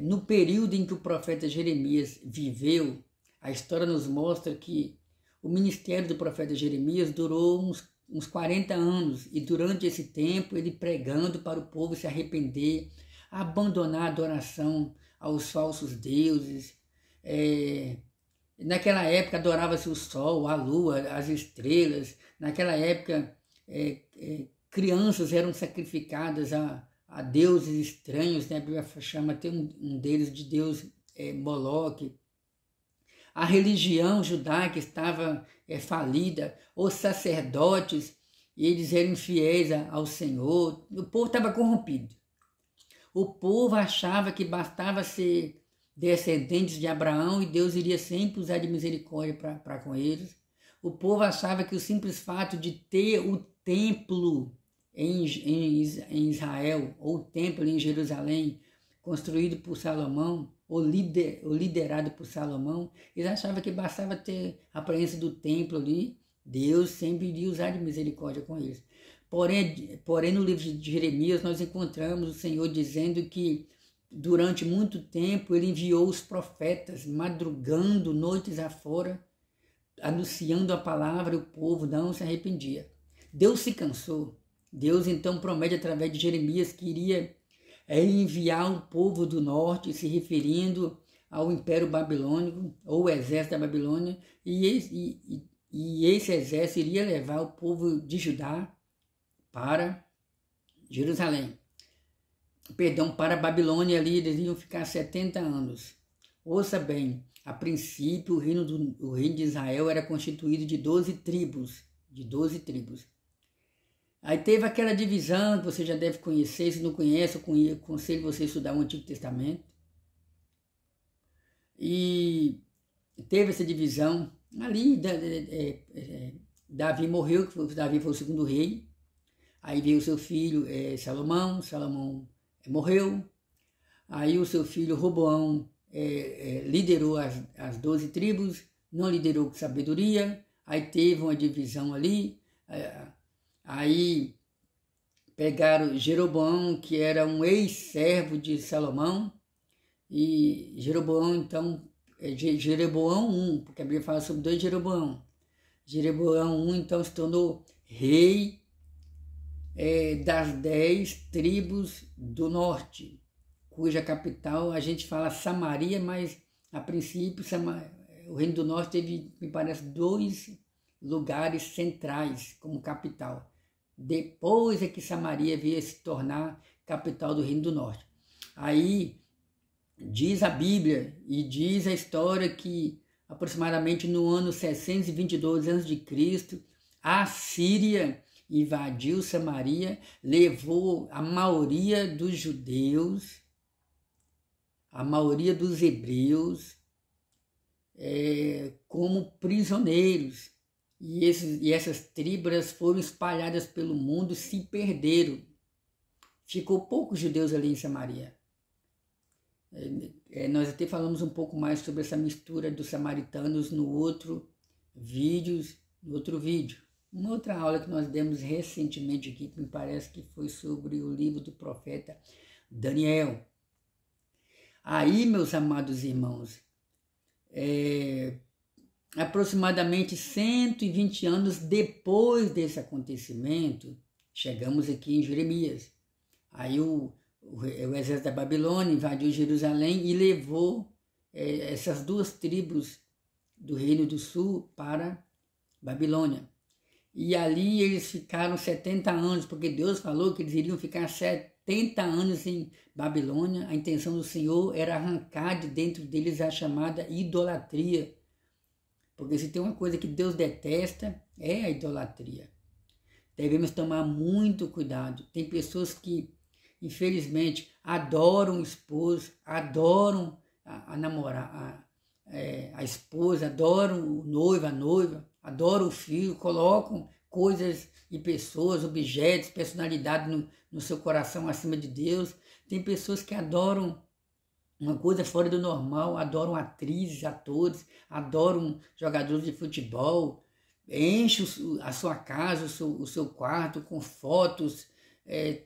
No período em que o profeta Jeremias viveu, a história nos mostra que o ministério do profeta Jeremias durou uns 40 anos, e durante esse tempo ele pregando para o povo se arrepender, abandonar a adoração aos falsos deuses. Naquela época adorava-se o sol, a lua, as estrelas. Naquela época crianças eram sacrificadas a deuses estranhos, né? A Bíblia chama até um deles de deus Moloque. A religião judaica estava falida, os sacerdotes, eles eram infiéis ao Senhor, o povo estava corrompido. O povo achava que bastava ser descendentes de Abraão e Deus iria sempre usar de misericórdia para com eles. O povo achava que o simples fato de ter o templo em Israel, ou o templo em Jerusalém, construído por Salomão, ou liderado por Salomão, eles achavam que bastava ter a presença do templo ali, Deus sempre iria usar de misericórdia com eles. Porém, no livro de Jeremias, nós encontramos o Senhor dizendo que durante muito tempo ele enviou os profetas, madrugando noites afora, anunciando a palavra, e o povo não se arrependia. Deus se cansou. Deus então promete através de Jeremias que iria enviar um povo do norte, se referindo ao Império Babilônico, ou o exército da Babilônia, e esse exército iria levar o povo de Judá para Jerusalém. Perdão, para a Babilônia ali eles iam ficar 70 anos. Ouça bem, a princípio o reino de Israel era constituído de 12 tribos. Aí teve aquela divisão que você já deve conhecer, se não conhece, eu aconselho você a estudar o Antigo Testamento. E teve essa divisão. Ali Davi morreu, Davi foi o segundo rei. Aí veio o seu filho Salomão morreu. Aí o seu filho Roboão liderou as 12 tribos, não liderou com sabedoria. Aí teve uma divisão ali. Aí pegaram Jeroboão, que era um ex-servo de Salomão, e Jeroboão, então, Jeroboão I, porque a Bíblia fala sobre 2 Jeroboão. Jeroboão I, então, se tornou rei das 10 tribos do norte, cuja capital a gente fala Samaria, mas a princípio o reino do norte teve, me parece, 2 lugares centrais como capital. Depois é que Samaria veio a se tornar capital do reino do norte. Aí diz a Bíblia e diz a história que aproximadamente no ano 622 a.C., a Síria invadiu Samaria, levou a maioria dos judeus, a maioria dos hebreus, como prisioneiros. E essas tribos foram espalhadas pelo mundo, se perderam. Ficou poucos judeus ali em Samaria. Nós até falamos um pouco mais sobre essa mistura dos samaritanos no outro vídeo. Uma outra aula que nós demos recentemente aqui, que me parece que foi sobre o livro do profeta Daniel. Aí, meus amados irmãos, aproximadamente 120 anos depois desse acontecimento, chegamos aqui em Jeremias. Aí o exército da Babilônia invadiu Jerusalém e levou essas 2 tribos do Reino do Sul para Babilônia. E ali eles ficaram 70 anos, porque Deus falou que eles iriam ficar 70 anos em Babilônia. A intenção do Senhor era arrancar de dentro deles a chamada idolatria. Porque se tem uma coisa que Deus detesta, é a idolatria. Devemos tomar muito cuidado. Tem pessoas que, infelizmente, adoram o esposo, adoram a namorar, a esposa, adoram o noivo, a noiva, adoram o filho, colocam coisas e pessoas, objetos, personalidade no seu coração acima de Deus. Tem pessoas que adoram uma coisa fora do normal, adoram atrizes, atores, adoram jogadores de futebol, enche a sua casa, o seu quarto com fotos,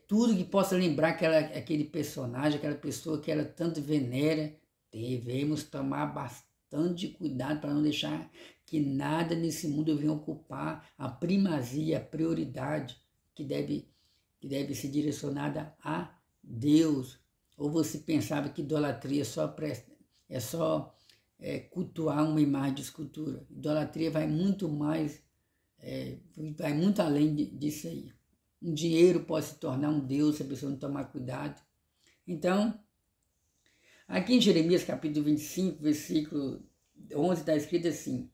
tudo que possa lembrar aquele personagem, aquela pessoa que ela tanto venera. Devemos tomar bastante cuidado para não deixar que nada nesse mundo venha ocupar a primazia, a prioridade que deve ser direcionada a Deus. Ou você pensava que idolatria é só cultuar uma imagem de escultura? Idolatria vai muito mais, vai muito além disso aí. Um dinheiro pode se tornar um Deus se a pessoa não tomar cuidado. Então, aqui em Jeremias capítulo 25, versículo 11, está escrito assim: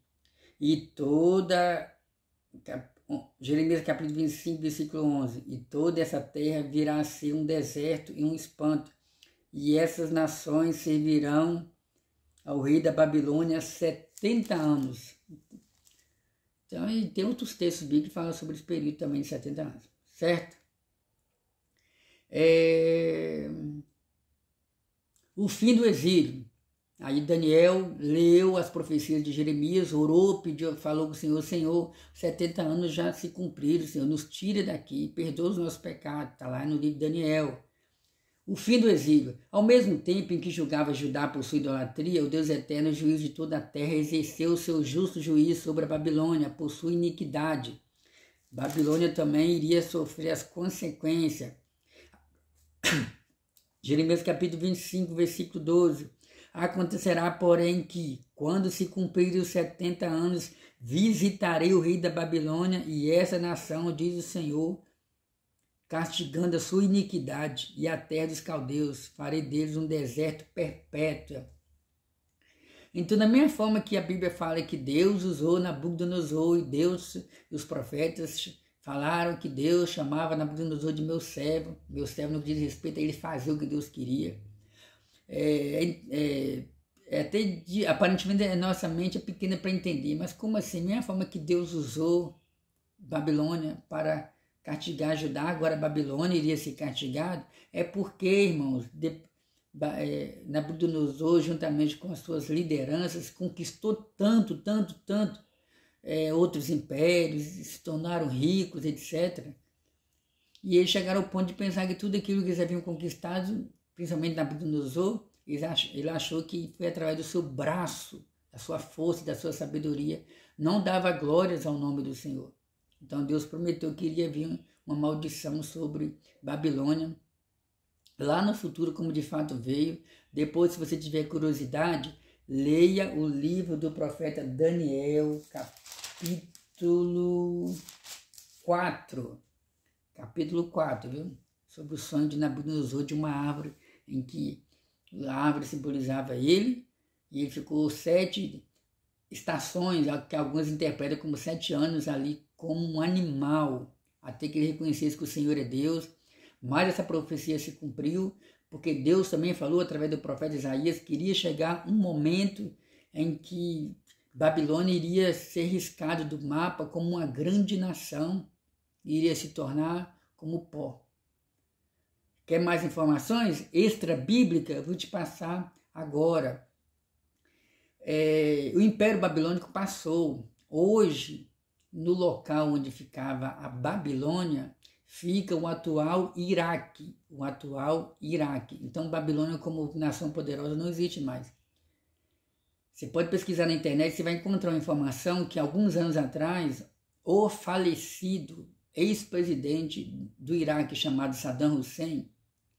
Jeremias capítulo 25, versículo 11: e toda essa terra virá a ser um deserto e um espanto, e essas nações servirão ao rei da Babilônia 70 anos. Então, e tem outros textos bíblicos que falam sobre esse período também de 70 anos, certo? O fim do exílio. Aí Daniel leu as profecias de Jeremias, orou, pediu, falou com o Senhor: Senhor, 70 anos já se cumpriram, Senhor, nos tira daqui, perdoa os nossos pecados. Está lá no livro de Daniel. O fim do exílio. Ao mesmo tempo em que julgava Judá por sua idolatria, o Deus eterno, juiz de toda a terra, exerceu o seu justo juízo sobre a Babilônia por sua iniquidade. Babilônia também iria sofrer as consequências. Jeremias capítulo 25, versículo 12. Acontecerá, porém, que, quando se cumprirem os 70 anos, visitarei o rei da Babilônia e essa nação, diz o Senhor, castigando a sua iniquidade, e a terra dos caldeus, farei deles um deserto perpétuo. Então, da mesma forma que a Bíblia fala que Deus usou Nabucodonosor, e Deus e os profetas falaram que Deus chamava Nabucodonosor de meu servo no que diz respeito a ele fazer o que Deus queria. Aparentemente a nossa mente é pequena para entender, mas como assim? Da mesma forma que Deus usou Babilônia para castigar Judá, agora a Babilônia iria ser castigado, é porque, irmãos, Nabucodonosor, juntamente com as suas lideranças, conquistou tanto, outros impérios, se tornaram ricos, etc. E eles chegaram ao ponto de pensar que tudo aquilo que eles haviam conquistado, principalmente Nabucodonosor, ele achou que foi através do seu braço, da sua força, da sua sabedoria, não dava glórias ao nome do Senhor. Então Deus prometeu que iria vir uma maldição sobre Babilônia, lá no futuro, como de fato veio. Depois, se você tiver curiosidade, leia o livro do profeta Daniel, capítulo 4, viu? Sobre o sonho de Nabucodonosor de uma árvore, em que a árvore simbolizava ele, e ele ficou 7 estações, que alguns interpretam como 7 anos ali, como um animal, até que ele reconhecesse que o Senhor é Deus. Mas essa profecia se cumpriu, porque Deus também falou através do profeta Isaías que iria chegar um momento em que Babilônia iria ser riscado do mapa como uma grande nação, e iria se tornar como pó. Quer mais informações extra-bíblicas? Vou te passar agora. O Império Babilônico passou. Hoje, no local onde ficava a Babilônia, fica o atual Iraque. Então, Babilônia como nação poderosa não existe mais. Você pode pesquisar na internet, você vai encontrar uma informação que alguns anos atrás, o falecido ex-presidente do Iraque chamado Saddam Hussein,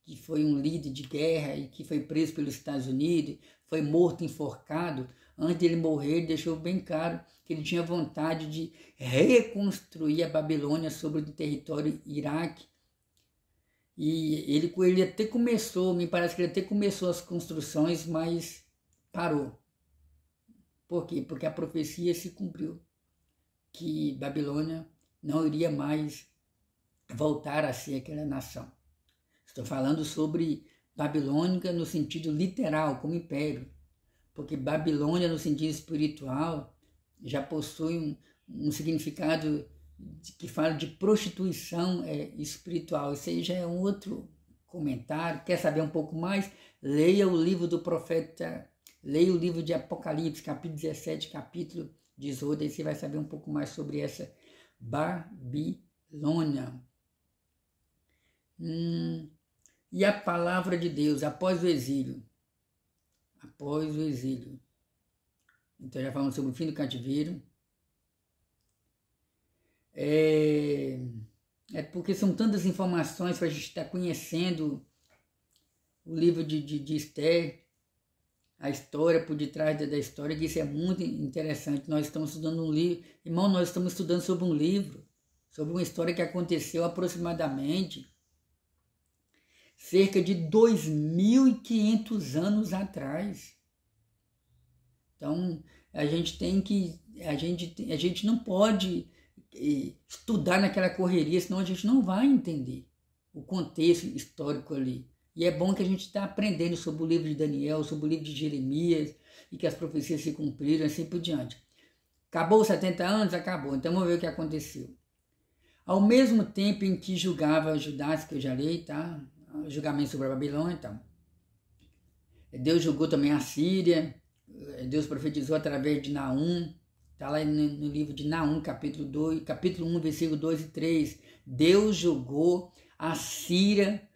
que foi um líder de guerra e que foi preso pelos Estados Unidos, foi morto, enforcado. Antes de ele morrer, ele deixou bem claro que ele tinha vontade de reconstruir a Babilônia sobre o território Iraque. E ele até começou, me parece que ele até começou as construções, mas parou. Por quê? Porque a profecia se cumpriu, que Babilônia não iria mais voltar a ser aquela nação. Estou falando sobre Babilônica no sentido literal, como império, porque Babilônia no sentido espiritual já possui um significado que fala de prostituição espiritual. Isso aí já é um outro comentário. Quer saber um pouco mais? Leia o livro do profeta, leia o livro de Apocalipse, capítulo 17, capítulo 18, aí você vai saber um pouco mais sobre essa Babilônia. E a palavra de Deus após o exílio. Então já falamos sobre o fim do cativeiro. Porque são tantas informações para a gente estar conhecendo o livro de Esther, a história por detrás da história, que isso é muito interessante. Nós estamos estudando um livro, irmão, nós estamos estudando sobre um livro, sobre uma história que aconteceu aproximadamente cerca de 2.500 anos atrás. Então, a gente não pode estudar naquela correria, senão a gente não vai entender o contexto histórico ali. E é bom que a gente está aprendendo sobre o livro de Daniel, sobre o livro de Jeremias, e que as profecias se cumpriram, assim por diante. Acabou os 70 anos? Acabou. Então vamos ver o que aconteceu. Ao mesmo tempo em que julgava Judá, que eu já li, tá? O julgamento sobre a Babilônia, então. Deus julgou também a Síria. Deus profetizou através de Naum. Está lá no livro de Naum, capítulo 1, versículo 2 e 3. Deus julgou a Síria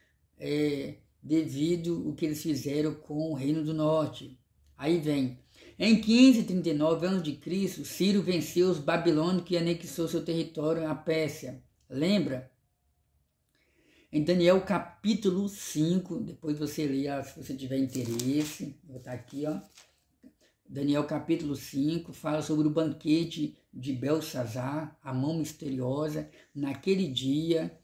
devido ao que eles fizeram com o Reino do Norte. Aí vem. Em 539 anos de Cristo, Ciro venceu os babilônicos e anexou seu território à Pérsia. Lembra? Em Daniel capítulo 5, depois você lê, se você tiver interesse, vou botar aqui, ó. Daniel capítulo 5 fala sobre o banquete de Belsazar, a mão misteriosa. Naquele dia,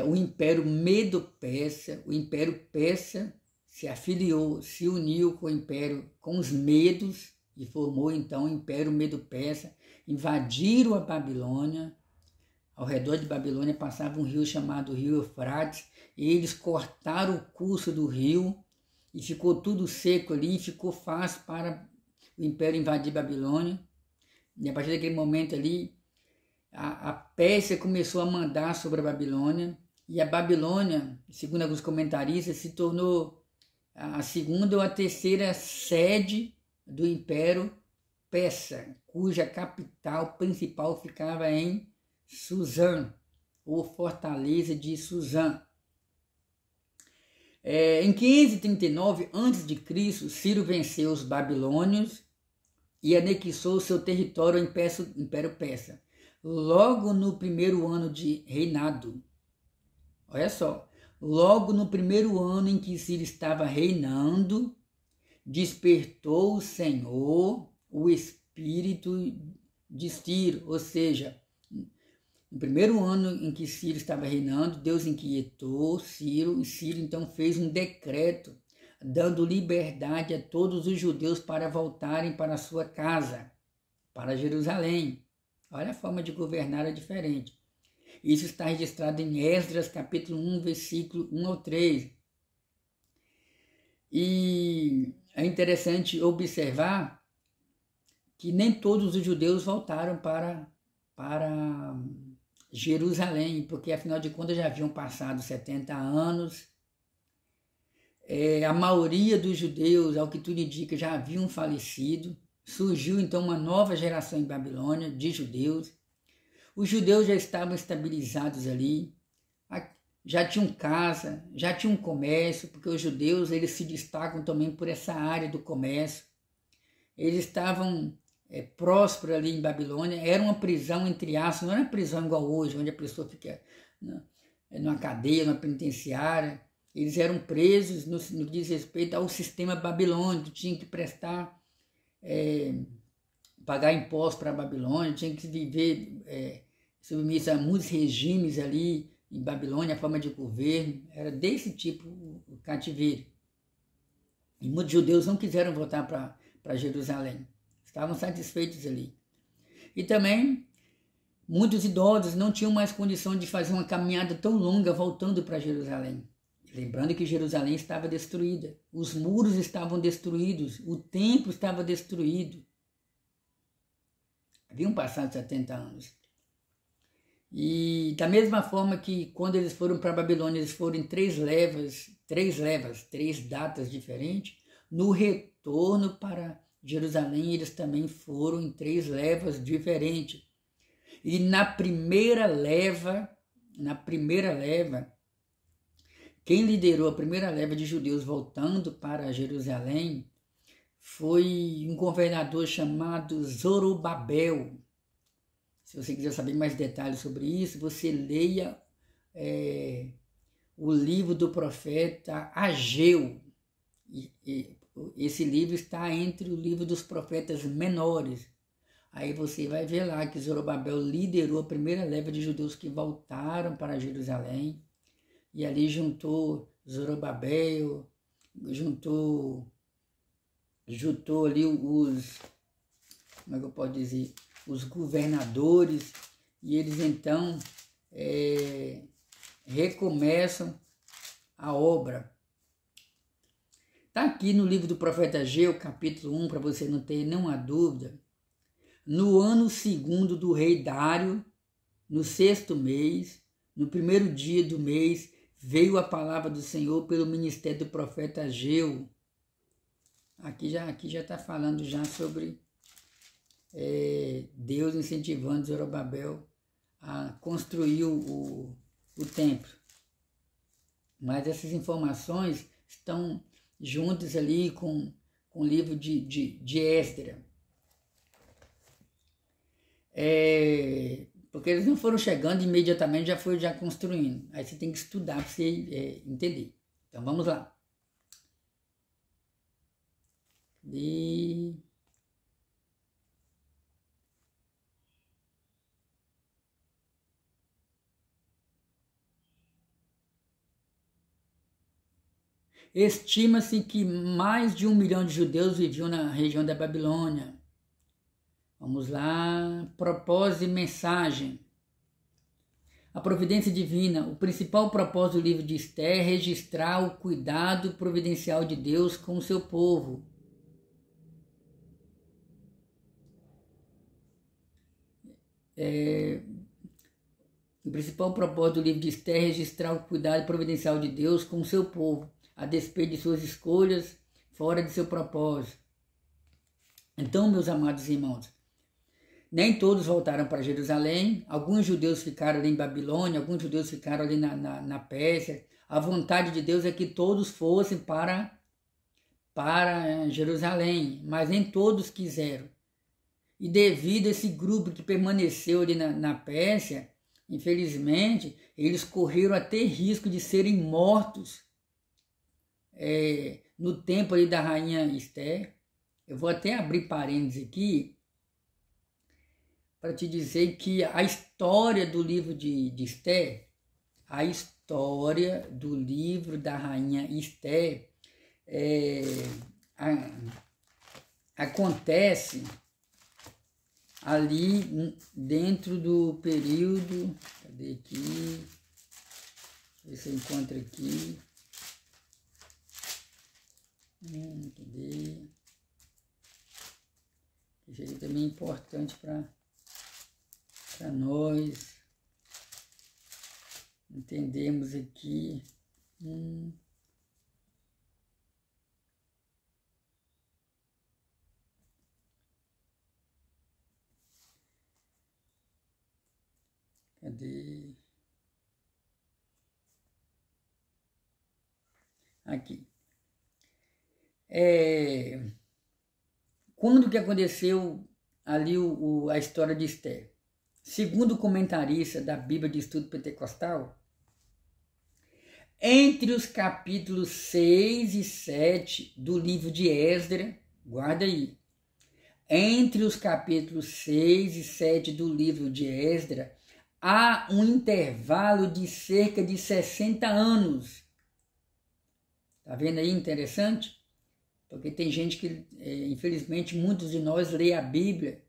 o Império Medo-Persa. O Império Persa se afiliou, se uniu com o Império, com os Medos, e formou então o Império Medo-Persa. Invadiram a Babilônia. Ao redor de Babilônia passava um rio chamado Rio Eufrates, e eles cortaram o curso do rio, e ficou tudo seco ali, e ficou fácil para o Império invadir Babilônia. E a partir daquele momento ali, a Pérsia começou a mandar sobre a Babilônia, e a Babilônia, segundo alguns comentaristas, se tornou a segunda ou a terceira sede do Império Persa, cuja capital principal ficava em Suzã, ou Fortaleza de Suzã. Em 539 a.C., Ciro venceu os babilônios e anexou seu território ao Império Persa. Logo no primeiro ano de reinado, olha só, logo no primeiro ano em que Ciro estava reinando, despertou o Senhor o espírito de Ciro, ou seja, no primeiro ano em que Ciro estava reinando, Deus inquietou Ciro, e Ciro então fez um decreto dando liberdade a todos os judeus para voltarem para a sua casa, para Jerusalém. Olha a forma de governar é diferente. Isso está registrado em Esdras, capítulo 1, versículo 1 ao 3. E é interessante observar que nem todos os judeus voltaram para Jerusalém, porque afinal de contas já haviam passado 70 anos. A maioria dos judeus, ao que tudo indica, já haviam falecido. Surgiu então uma nova geração em Babilônia de judeus. Os judeus já estavam estabilizados ali, já tinham casa, já tinham comércio, porque os judeus eles se destacam também por essa área do comércio. Eles estavam prósperos ali em Babilônia. Era uma prisão, entre aspas, não era uma prisão igual hoje, onde a pessoa fica numa cadeia, numa penitenciária. Eles eram presos no que diz respeito ao sistema babilônico, tinham que pagar impostos para a Babilônia, tinham que viver submisso a muitos regimes ali em Babilônia, a forma de governo, era desse tipo o cativeiro. E muitos judeus não quiseram voltar para Jerusalém, estavam satisfeitos ali. E também muitos idosos não tinham mais condição de fazer uma caminhada tão longa voltando para Jerusalém. Lembrando que Jerusalém estava destruída, os muros estavam destruídos, o templo estava destruído. Haviam passado 70 anos. E da mesma forma que quando eles foram para a Babilônia, eles foram em três datas diferentes, no retorno para Jerusalém eles também foram em 3 levas diferentes. E na primeira leva, quem liderou a primeira leva de judeus voltando para Jerusalém foi um governador chamado Zorobabel. Se você quiser saber mais detalhes sobre isso, você leia o livro do profeta Ageu. Esse livro está entre o livro dos profetas menores. Aí você vai ver lá que Zorobabel liderou a primeira leva de judeus que voltaram para Jerusalém. E ali juntou Zorobabel, juntou ali como é que eu posso dizer, os governadores, e eles então recomeçam a obra. Está aqui no livro do profeta Ageu, capítulo 1, para você não ter nenhuma dúvida. No ano 2º do rei Dário, no 6º mês, no 1º dia do mês, veio a palavra do Senhor pelo ministério do profeta Ageu. Aqui já está falando já sobre Deus incentivando Zorobabel a construir o templo. Mas essas informações estão juntas ali com o livro de Esdras. Porque eles não foram chegando imediatamente, já foi construindo. Aí você tem que estudar para você entender. Então vamos lá. Estima-se que mais de 1 milhão de judeus viviam na região da Babilônia. Vamos lá, propósito e mensagem. A providência divina. O principal propósito do livro de Esther é registrar o cuidado providencial de Deus com o seu povo. O principal propósito do livro de Esther é registrar o cuidado providencial de Deus com o seu povo, a despeito de suas escolhas fora de seu propósito. Então, meus amados irmãos, nem todos voltaram para Jerusalém, alguns judeus ficaram ali em Babilônia, alguns judeus ficaram ali na Pérsia. A vontade de Deus é que todos fossem para Jerusalém, mas nem todos quiseram. E devido a esse grupo que permaneceu ali na Pérsia, infelizmente, eles correram até risco de serem mortos no tempo ali da rainha Esther. Eu vou até abrir parênteses aqui para te dizer que a história do livro de Esther, a história do livro da rainha Esther acontece ali dentro do período, cadê aqui? Ver se eu encontro aqui. Cadê? Isso aqui também é importante para nós entendermos aqui. Cadê? Aqui. Quando que aconteceu ali a história de Esther? Segundo o comentarista da Bíblia de Estudo Pentecostal, entre os capítulos 6 e 7 do livro de Esdras, guarda aí, entre os capítulos 6 e 7 do livro de Esdras, há um intervalo de cerca de 60 anos. Tá vendo aí, interessante? Porque tem gente que, infelizmente, muitos de nós lê a Bíblia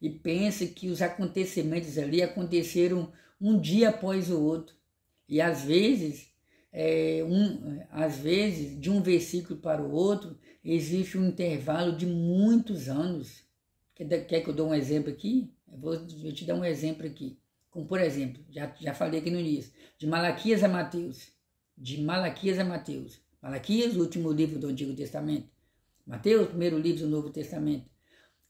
e pensa que os acontecimentos ali aconteceram um dia após o outro. E às vezes, de um versículo para o outro, existe um intervalo de muitos anos. Quer que eu dê um exemplo aqui? Eu vou te dar um exemplo aqui. Como, por exemplo, já falei aqui no início, de Malaquias a Mateus. Malaquias, o último livro do Antigo Testamento. Mateus, o primeiro livro do Novo Testamento.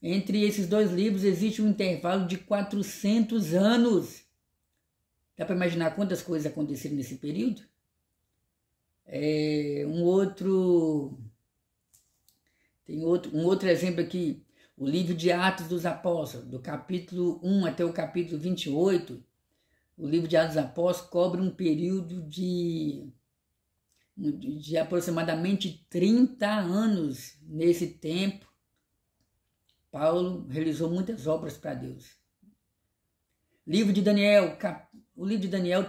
Entre esses dois livros existe um intervalo de 400 anos. Dá para imaginar quantas coisas aconteceram nesse período? Um outro exemplo aqui, o livro de Atos dos Apóstolos, do capítulo 1 até o capítulo 28, o livro de Atos dos Apóstolos cobre um período de aproximadamente 30 anos. Nesse tempo, Paulo realizou muitas obras para Deus. O livro de Daniel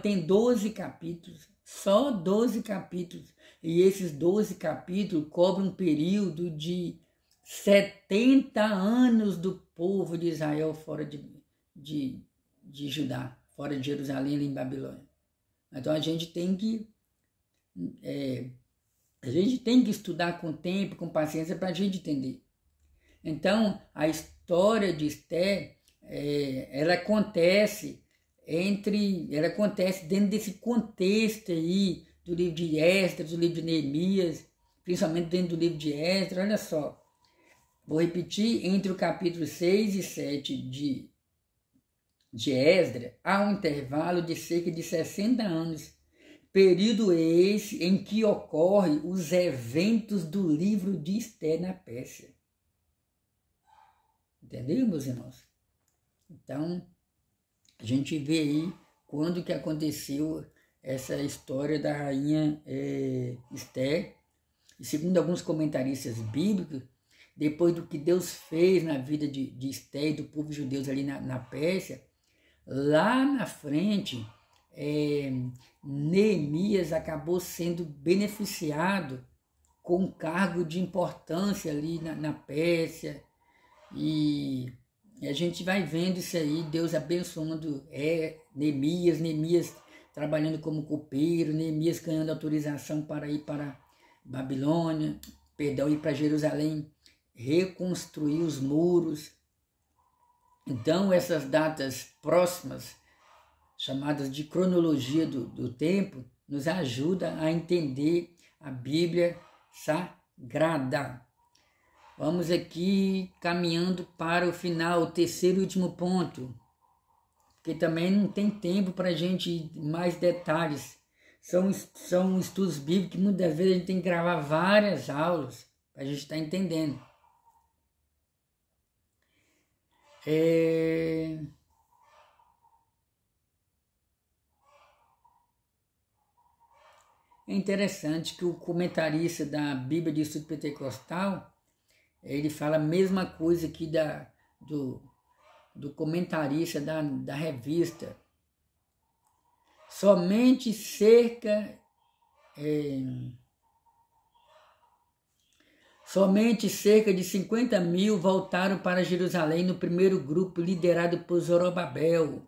tem 12 capítulos, só 12 capítulos. E esses 12 capítulos cobrem um período de 70 anos do povo de Israel fora de Judá, fora de Jerusalém, ali em Babilônia. Então a gente tem que estudar com tempo, com paciência, para a gente entender. Então, a história de Esther, ela acontece dentro desse contexto aí do livro de Esdras, do livro de Neemias, principalmente dentro do livro de Esdras. Olha só, vou repetir, entre o capítulo 6 e 7 de Esdras, há um intervalo de cerca de 60 anos, período esse em que ocorrem os eventos do livro de Esther na Pérsia. Entendeu, meus irmãos? Então, a gente vê aí quando que aconteceu essa história da rainha Esther. E segundo alguns comentaristas bíblicos, depois do que Deus fez na vida de Esther e do povo judeu ali na Pérsia, lá na frente, Neemias acabou sendo beneficiado com um cargo de importância ali na Pérsia, e a gente vai vendo isso aí, Deus abençoando Neemias trabalhando como copeiro, Neemias ganhando autorização para ir para Babilônia, ir para Jerusalém, reconstruir os muros. Então essas datas próximas, chamadas de cronologia do tempo, nos ajuda a entender a Bíblia Sagrada. Vamos aqui caminhando para o final, o terceiro e último ponto, porque também não tem tempo para a gente ir mais detalhes. São estudos bíblicos que muitas vezes a gente tem que gravar várias aulas para a gente estar entendendo. É interessante que o comentarista da Bíblia de Estudo Pentecostal, ele fala a mesma coisa aqui do comentarista da revista. Somente cerca de 50 mil voltaram para Jerusalém no primeiro grupo liderado por Zorobabel.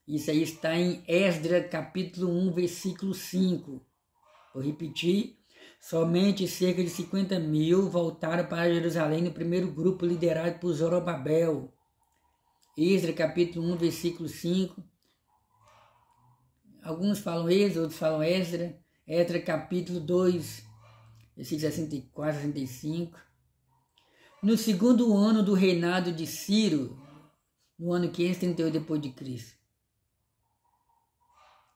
Isso aí está em Esdras capítulo 1, versículo 5. Vou repetir. Somente cerca de 50 mil voltaram para Jerusalém no primeiro grupo liderado por Zorobabel. Esdras capítulo 1, versículo 5. Alguns falam Esdras, outros falam Esdras. Esdras capítulo 2, versículo 64, 65. No segundo ano do reinado de Ciro, no ano 538 depois de Cristo.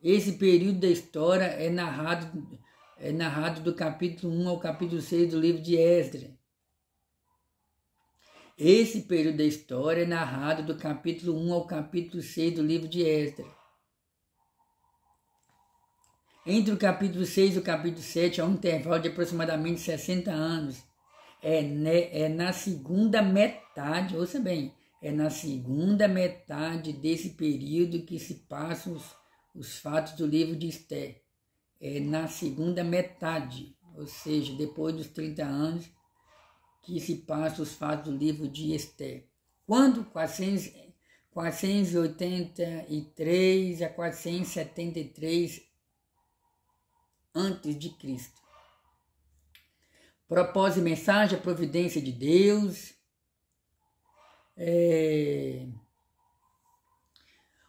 Esse período da história é narrado do capítulo 1 ao capítulo 6 do livro de Esdras. Esse período da história é narrado do capítulo 1 ao capítulo 6 do livro de Esdras. Entre o capítulo 6 e o capítulo 7 há um intervalo de aproximadamente 60 anos. É na segunda metade, ouça bem, é na segunda metade desse período que se passam os fatos do livro de Esther. É na segunda metade, ou seja, depois dos 30 anos, que se passam os fatos do livro de Esther. Quando? 483 a 473 antes de Cristo. Propósito e mensagem, a providência de Deus.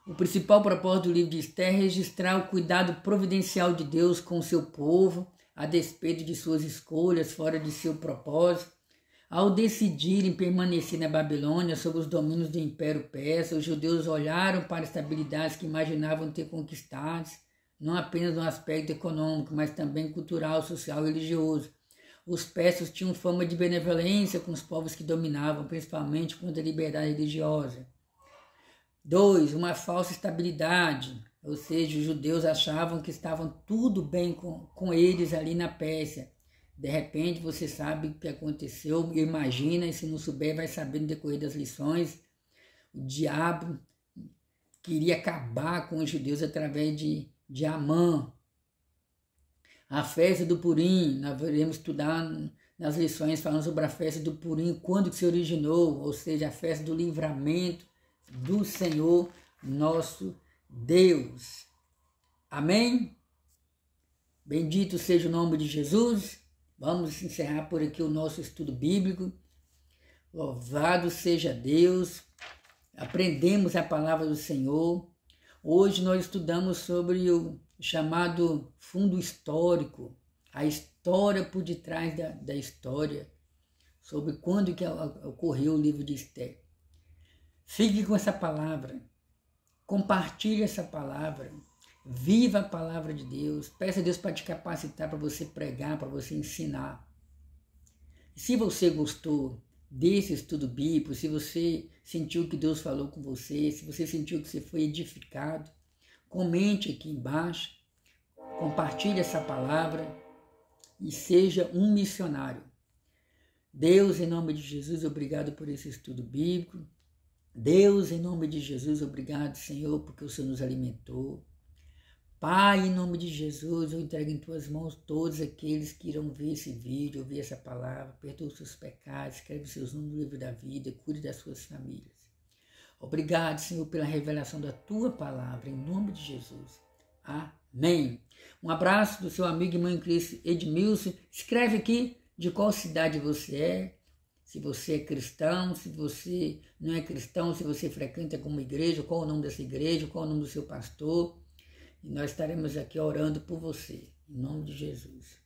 O principal propósito do livro de Esther é registrar o cuidado providencial de Deus com o seu povo, a despeito de suas escolhas fora de seu propósito. Ao decidirem permanecer na Babilônia sob os domínios do Império Persa, os judeus olharam para estabilidades que imaginavam ter conquistadas, não apenas no aspecto econômico, mas também cultural, social e religioso. Os persas tinham fama de benevolência com os povos que dominavam, principalmente quanto à liberdade religiosa. 2. Uma falsa estabilidade, ou seja, os judeus achavam que estavam tudo bem com eles ali na Pérsia. De repente você sabe o que aconteceu, imagina, e se não souber vai saber no decorrer das lições. O diabo queria acabar com os judeus através de Amã. A festa do Purim, nós veremos estudar nas lições falando sobre a festa do Purim, quando que se originou, ou seja, a festa do livramento do Senhor nosso Deus. Amém? Bendito seja o nome de Jesus. Vamos encerrar por aqui o nosso estudo bíblico. Louvado seja Deus. Aprendemos a palavra do Senhor. Hoje nós estudamos sobre o chamado fundo histórico, a história por detrás da história, sobre quando que ocorreu o livro de Esther. Fique com essa palavra, compartilhe essa palavra, viva a palavra de Deus, peça a Deus para te capacitar, para você pregar, para você ensinar. Se você gostou desse estudo bíblico, se você sentiu que Deus falou com você, se você sentiu que você foi edificado, comente aqui embaixo, compartilhe essa palavra e seja um missionário. Deus, em nome de Jesus, obrigado por esse estudo bíblico. Deus, em nome de Jesus, obrigado, Senhor, porque o Senhor nos alimentou. Pai, em nome de Jesus, eu entrego em tuas mãos todos aqueles que irão ver esse vídeo, ouvir essa palavra. Perdoa os seus pecados, escreve seus nomes no livro da vida, cuide das suas famílias. Obrigado, Senhor, pela revelação da tua palavra, em nome de Jesus. Amém. Um abraço do seu amigo e irmão em Cristo, Edmilson. Escreve aqui de qual cidade você é, se você é cristão, se você não é cristão, se você frequenta alguma igreja, qual o nome dessa igreja, qual o nome do seu pastor. E nós estaremos aqui orando por você, em nome de Jesus.